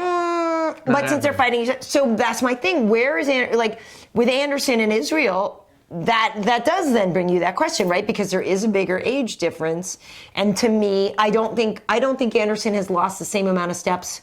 but since they're fighting, so that's my thing. Where is, like, with Anderson and Israel, that does then bring you that question, right? Because there is a bigger age difference. And to me, I don't think Anderson has lost the same amount of steps,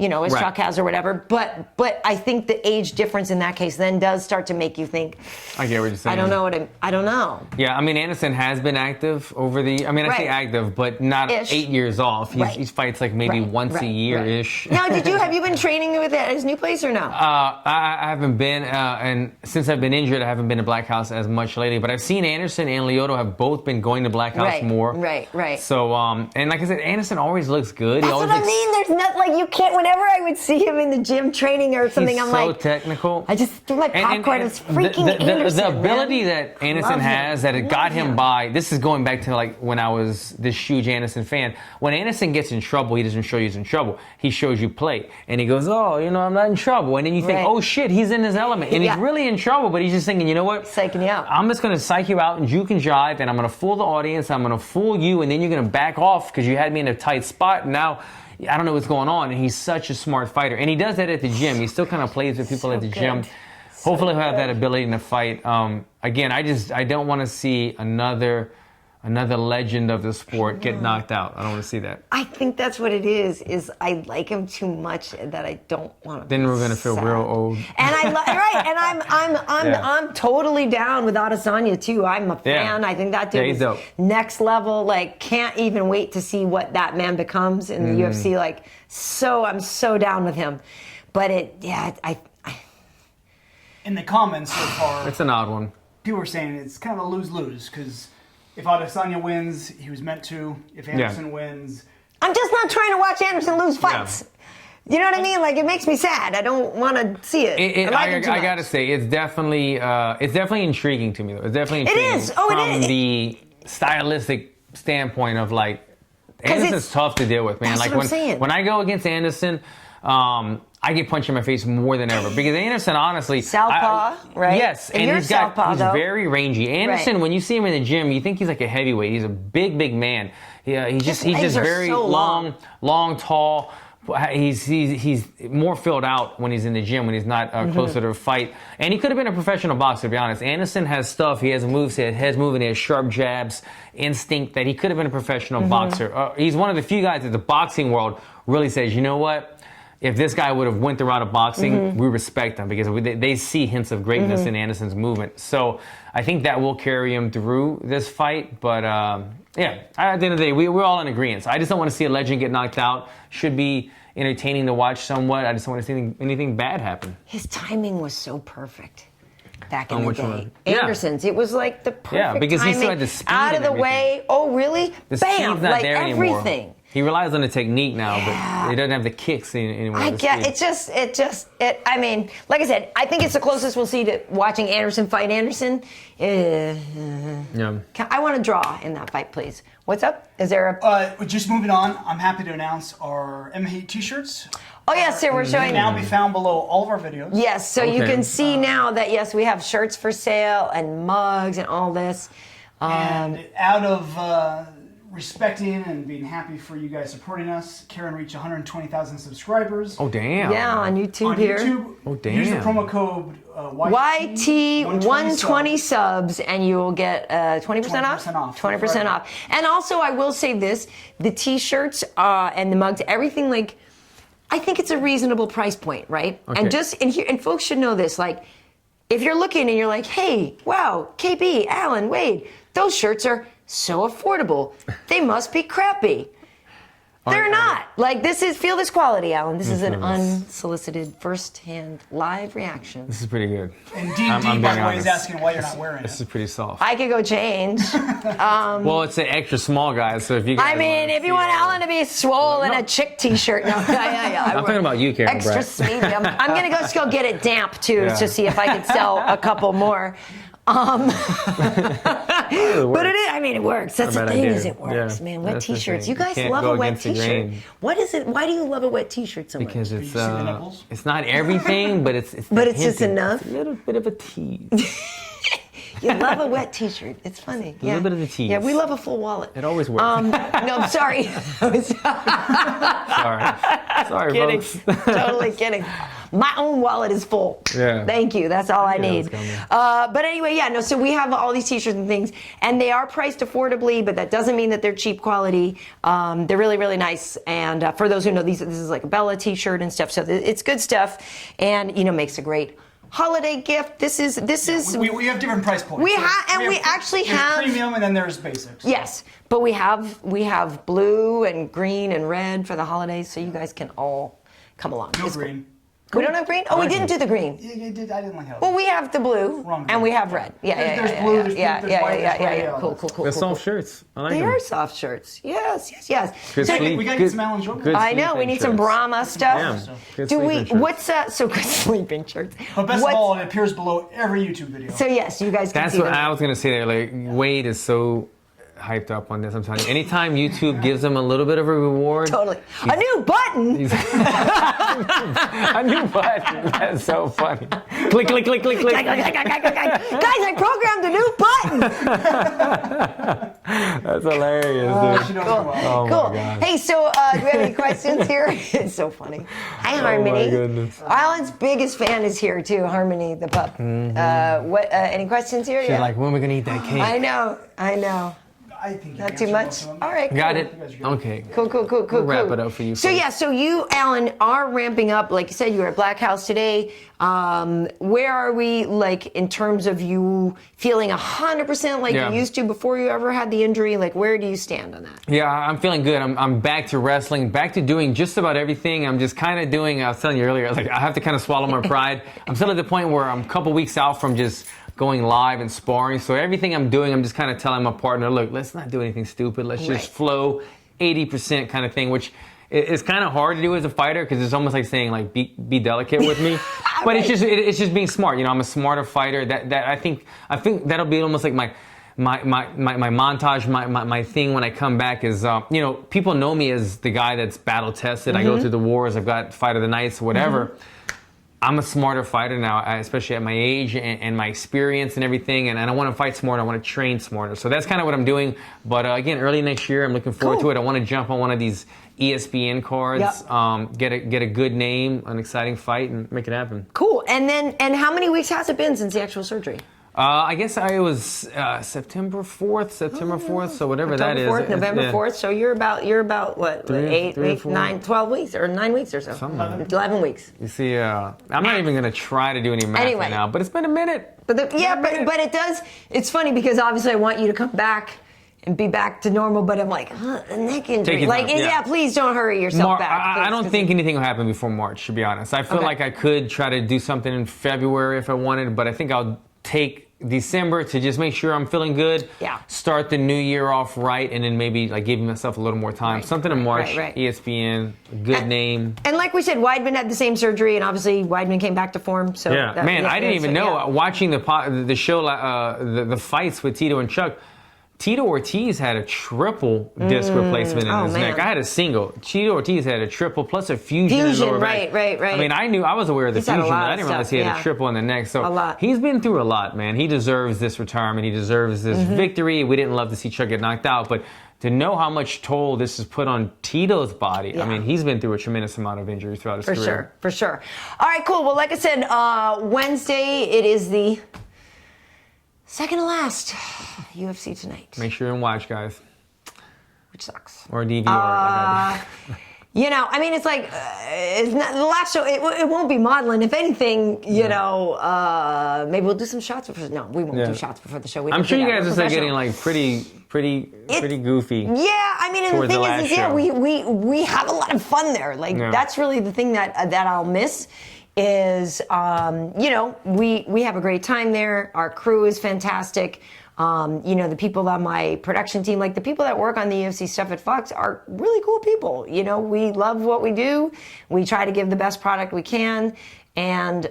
as Chuck has or whatever. But I think the age difference in that case then does start to make you think. I get what you're saying. I don't know. Yeah, I mean, Anderson has been active over the. I mean, I say active, but not 8 years off. He fights like maybe once a year ish. Now, have you been training with his new place or no? I haven't been, and since I've been injured, I haven't been to Black House as much lately. But I've seen Anderson and Lyoto have both been going to Black House more. Right. So, and like I said, Anderson always looks good. That's what I mean. There's not like you can't. Whenever I would see him in the gym training or something, I'm like, so technical. I just feel like popcorn is freaking Anderson. The ability that Anderson has that it got him by. This is going back to like when I was this huge Anderson fan. When Anderson gets in trouble, he doesn't show you he's in trouble. He shows you play, and he goes, "Oh, I'm not in trouble." And then you think, "Oh shit, he's in his element," and he's really in trouble. But he's just thinking, you know what? Psyching you out. I'm just gonna psych you out and juke and jive, and I'm gonna fool the audience. I'm gonna fool you, and then you're gonna back off because you had me in a tight spot. And now I don't know what's going on. And he's such a smart fighter, and he does that at the gym. He still kind of plays with people at the gym. Hopefully he'll have that ability in the fight. Again, I don't want to see another legend of the sport get knocked out. I don't want to see that. I think that's what it is I like him too much that I don't want to. Then we're gonna feel real old. And I'm totally down with Adesanya too. I'm a fan. Yeah. I think that dude is next level. Like, can't even wait to see what that man becomes in the UFC. Like, I'm so down with him. But in the comments so far, it's an odd one. People are saying it's kind of a lose-lose because if Adesanya wins, he was meant to. If Anderson wins, I'm just not trying to watch Anderson lose fights. You know what I mean? Like, it makes me sad. I don't want to see it. I gotta say, it's definitely intriguing to me. Though. It's definitely intriguing. It is. Oh, from it is. the stylistic standpoint of like Anderson's tough to deal with, man. That's Like what I'm saying. when I go against Anderson. I get punched in my face more than ever because Anderson, honestly, southpaw, right? Yes, and he's very rangy. Anderson, when you see him in the gym, you think he's like a heavyweight. He's a big man. Yeah, he's just very so long, tall. He's more filled out when he's in the gym, when he's not closer to a fight. And he could have been a professional boxer, to be honest. Anderson has stuff. He has moves. He has movement. He has sharp jabs, instinct that he could have been a professional boxer. He's one of the few guys that the boxing world really says, you know what? If this guy would have went the route of boxing, we respect him because they see hints of greatness in Anderson's movement. So I think that will carry him through this fight. But at the end of the day, we're all in agreement. I just don't want to see a legend get knocked out. Should be entertaining to watch somewhat. I just don't want to see anything bad happen. His timing was so perfect back in the day. One? Anderson's, it was like the perfect because timing. He still had the speed out of the way. Oh, really? The Bam! speed's not like there everything. Anymore. He relies on the technique now, but he doesn't have the kicks anymore. I get I mean, like I said, I think it's the closest we'll see to watching Anderson fight Anderson. I want to draw in that fight, please. What's up? Is there a... just moving on, I'm happy to announce our MMA t-shirts. Oh, yes, sir, we're showing... Can now be found below all of our videos. Yes, so you can see now that, yes, we have shirts for sale and mugs and all this. And out of respecting and being happy for you guys supporting us. Karyn reached 120,000 subscribers. Oh, damn. Yeah, on YouTube On here. YouTube, Oh, damn. use the promo code YT120 subs, and you will get 20% off. 20% off. 20% off. And also, I will say this: the T-shirts and the mugs, everything. Like, I think it's a reasonable price point, right? Okay. And folks should know this. Like, if you're looking and you're like, hey, wow, KB, Alan, Wade, those shirts are so affordable. They must be crappy. They're not. Like, feel this quality, Alan. This is an unsolicited, first-hand, live reaction. This is pretty good. And I'm DD, by being the way, is honest. asking why you're not wearing This it. is pretty soft. I could go change. Well, it's an extra small guy, so if you guys I mean, if you want Alan to be swole in a chick T-shirt, no, yeah. I'm talking about you, Karyn. Extra Brett. medium. I'm gonna go get it damp too Yeah. to see if I can sell a couple more. But it is. I mean, it works. That's the bet I thing, do. is it works, Yeah, man. Wet that's the T-shirts. thing. You guys You can't love go a wet against the T-shirt. grain. What is it? Why do you love a wet T-shirt so much? Because you it's see the nipples? it's not everything, but it's But it's just hinting. enough? It's a little bit of a tease. You love a wet T-shirt. It's funny. A little bit of the tease. Yeah, we love a full wallet. It always works. No, I'm sorry. Sorry, Kidding. folks. Totally kidding. My own wallet is full. Yeah. Thank you. That's all I knew need. that was coming. But anyway, yeah, no, so we have all these T-shirts and things, and they are priced affordably, but that doesn't mean that they're cheap quality. They're really, really nice. And for those who know, this is like a Bella T-shirt and stuff, so it's good stuff, and, makes a great holiday gift. This is We have different price points. We So have- and we actually there's have- premium, and then there's basics. yes, but we have blue and green and red for the holidays, so you guys can all come along. No It's cool. green. We don't have green? Oh, we didn't do the green. Yeah, I didn't like how. Well, we have the blue Wrong and we green. have red. Yeah, There's blue, there's pink, there's white, there's gray, yeah. Cool. They're soft shirts. I like They them. are soft shirts. Yes. Good So- sleep. we gotta good- get some Alan Jouban. good I know, we sleeping need some shirts. Brahma stuff. Yeah, good Do we, sleeping shirts. what's that? So good sleeping shirts. But best What's- of all, it appears below every YouTube video. So yes, you guys can That's see what them. I was gonna say there. Like, Wade is so hyped up on this. I'm telling you. Anytime YouTube gives him a little bit of a reward, Totally. A new button! a new button. That's so funny. Click, click, click, click, click. Guys, I programmed a new button! That's hilarious, She dude. knows Cool. me well. Oh my Cool. God. Hey, so do we have any questions here? It's so funny. Hi, Harmony. goodness. Alan's biggest fan is here too, Harmony the pup. Any questions here? She's like, when are we gonna eat that cake? I know. I think you Not answered too most much. of them. All right. Got cool. it. Okay. Cool. We'll wrap it up for you So folks. yeah, so you, Alan, are ramping up. Like you said, you were at Black House today. Where are we, like, in terms of you feeling 100% like Yeah. you used to before you ever had the injury? Like, where do you stand on that? Yeah, I'm feeling good. I'm back to wrestling, back to doing just about everything. I'm just kind of doing, I was telling you earlier, like I have to kind of swallow my pride. I'm still at the point where I'm a couple weeks out from just going live and sparring. So everything I'm doing, I'm just kind of telling my partner, look, let's not do anything stupid. Let's Right. just flow 80% kind of thing, which is kind of hard to do as a fighter because it's almost like saying like be delicate with me. But it's just being smart. I'm a smarter fighter. That I think that'll be almost like my montage, my thing when I come back is, people know me as the guy that's battle tested. I go through the wars. I've got fight of the nights, whatever. I'm a smarter fighter now, especially at my age and my experience and everything. And I want to fight smarter. I want to train smarter. So that's kind of what I'm doing. But again, early next year, I'm looking forward to it. I want to jump on one of these ESPN cards, get a good name, an exciting fight, and make it happen. Cool. And how many weeks has it been since the actual surgery? I guess it was September 4th, so whatever that is. October 4th, November 4th. So you're about what? 8 3 or weeks, 4. 9, 12 weeks, or 9 weeks or so. Something like that. 11 weeks. You see, I'm not even going to try to do any math Anyway. right now, but it's been a minute. But but it does. It's funny because obviously I want you to come back and be back to normal, but I'm like, a neck injury. Take your Like, time, yeah. please don't hurry yourself back. I don't please, think anything will happen before March, to be honest. I feel Okay. like I could try to do something in February if I wanted, but I think I'll take December to just make sure I'm feeling good. Yeah. Start the new year off right, and then maybe like giving myself a little more time. Something in March. right. ESPN, good name. And like we said, Weidman had the same surgery, and obviously Weidman came back to form. So Yeah, man, I didn't even know. Watching the show, the fights with Tito and Chuck, Tito Ortiz had a triple disc replacement in his neck. I had a single. Tito Ortiz had a triple plus a fusion in the lower back. right. I mean, I was aware of the He's had a fusion, lot but I of didn't realize stuff, he had yeah. a triple in the neck. So A lot. he's been through a lot, man. He deserves this retirement. He deserves this victory. We didn't love to see Chuck get knocked out, but to know how much toll this has put on Tito's body. Yeah. I mean, he's been through a tremendous amount of injuries throughout his career. For sure. All right, cool. Well, like I said, Wednesday, it is the second to last UFC tonight. Make sure and watch, guys. Which sucks. Or DVR. Like I did. You know, I mean, it's like, it's not, the last show, it won't be modeling. If anything, you know, maybe we'll do some shots before. No, we won't do shots before the show. I'm sure you guys are start getting like pretty goofy. Yeah, I mean, and the thing is yeah, we have a lot of fun there. Like, that's really the thing that I'll miss is, you know, we have a great time there. Our crew is fantastic. You know, the people on my production team, like the people that work on the UFC stuff at Fox are really cool people. You know, we love what we do. We try to give the best product we can. And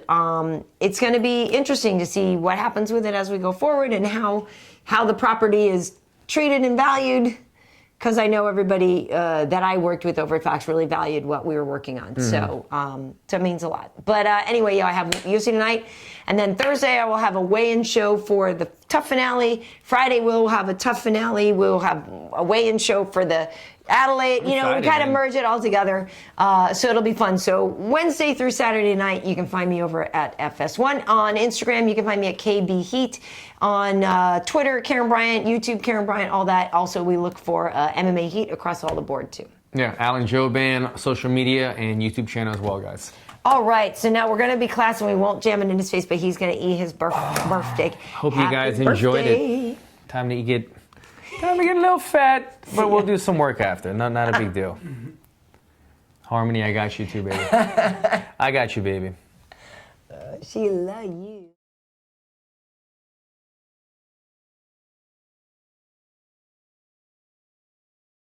it's going to be interesting to see what happens with it as we go forward and how the property is treated and valued. Because I know everybody that I worked with over at Fox really valued what we were working on. So it means a lot. But anyway, I have UFC tonight. And then Thursday, I will have a weigh-in show for the tough finale. Friday, we'll have a tough finale. We'll have a weigh-in show for the Adelaide. You know, we kind of merge it all together. So it'll be fun. So Wednesday through Saturday night, you can find me over at FS1. On Instagram, you can find me at KB Heat. On Twitter, Karyn Bryant. YouTube, Karyn Bryant, all that. Also, we look for MMA Heat across all the board, too. Yeah, Alan Jouban, social media and YouTube channel as well, guys. All right, so now we're going to be class and we won't jam it in his face, but he's going to eat his birthday. Hope you guys enjoyed it. Time to get a little fat, but we'll do some work after. Not a big deal. Harmony, I got you too, baby. I got you, baby. She love you.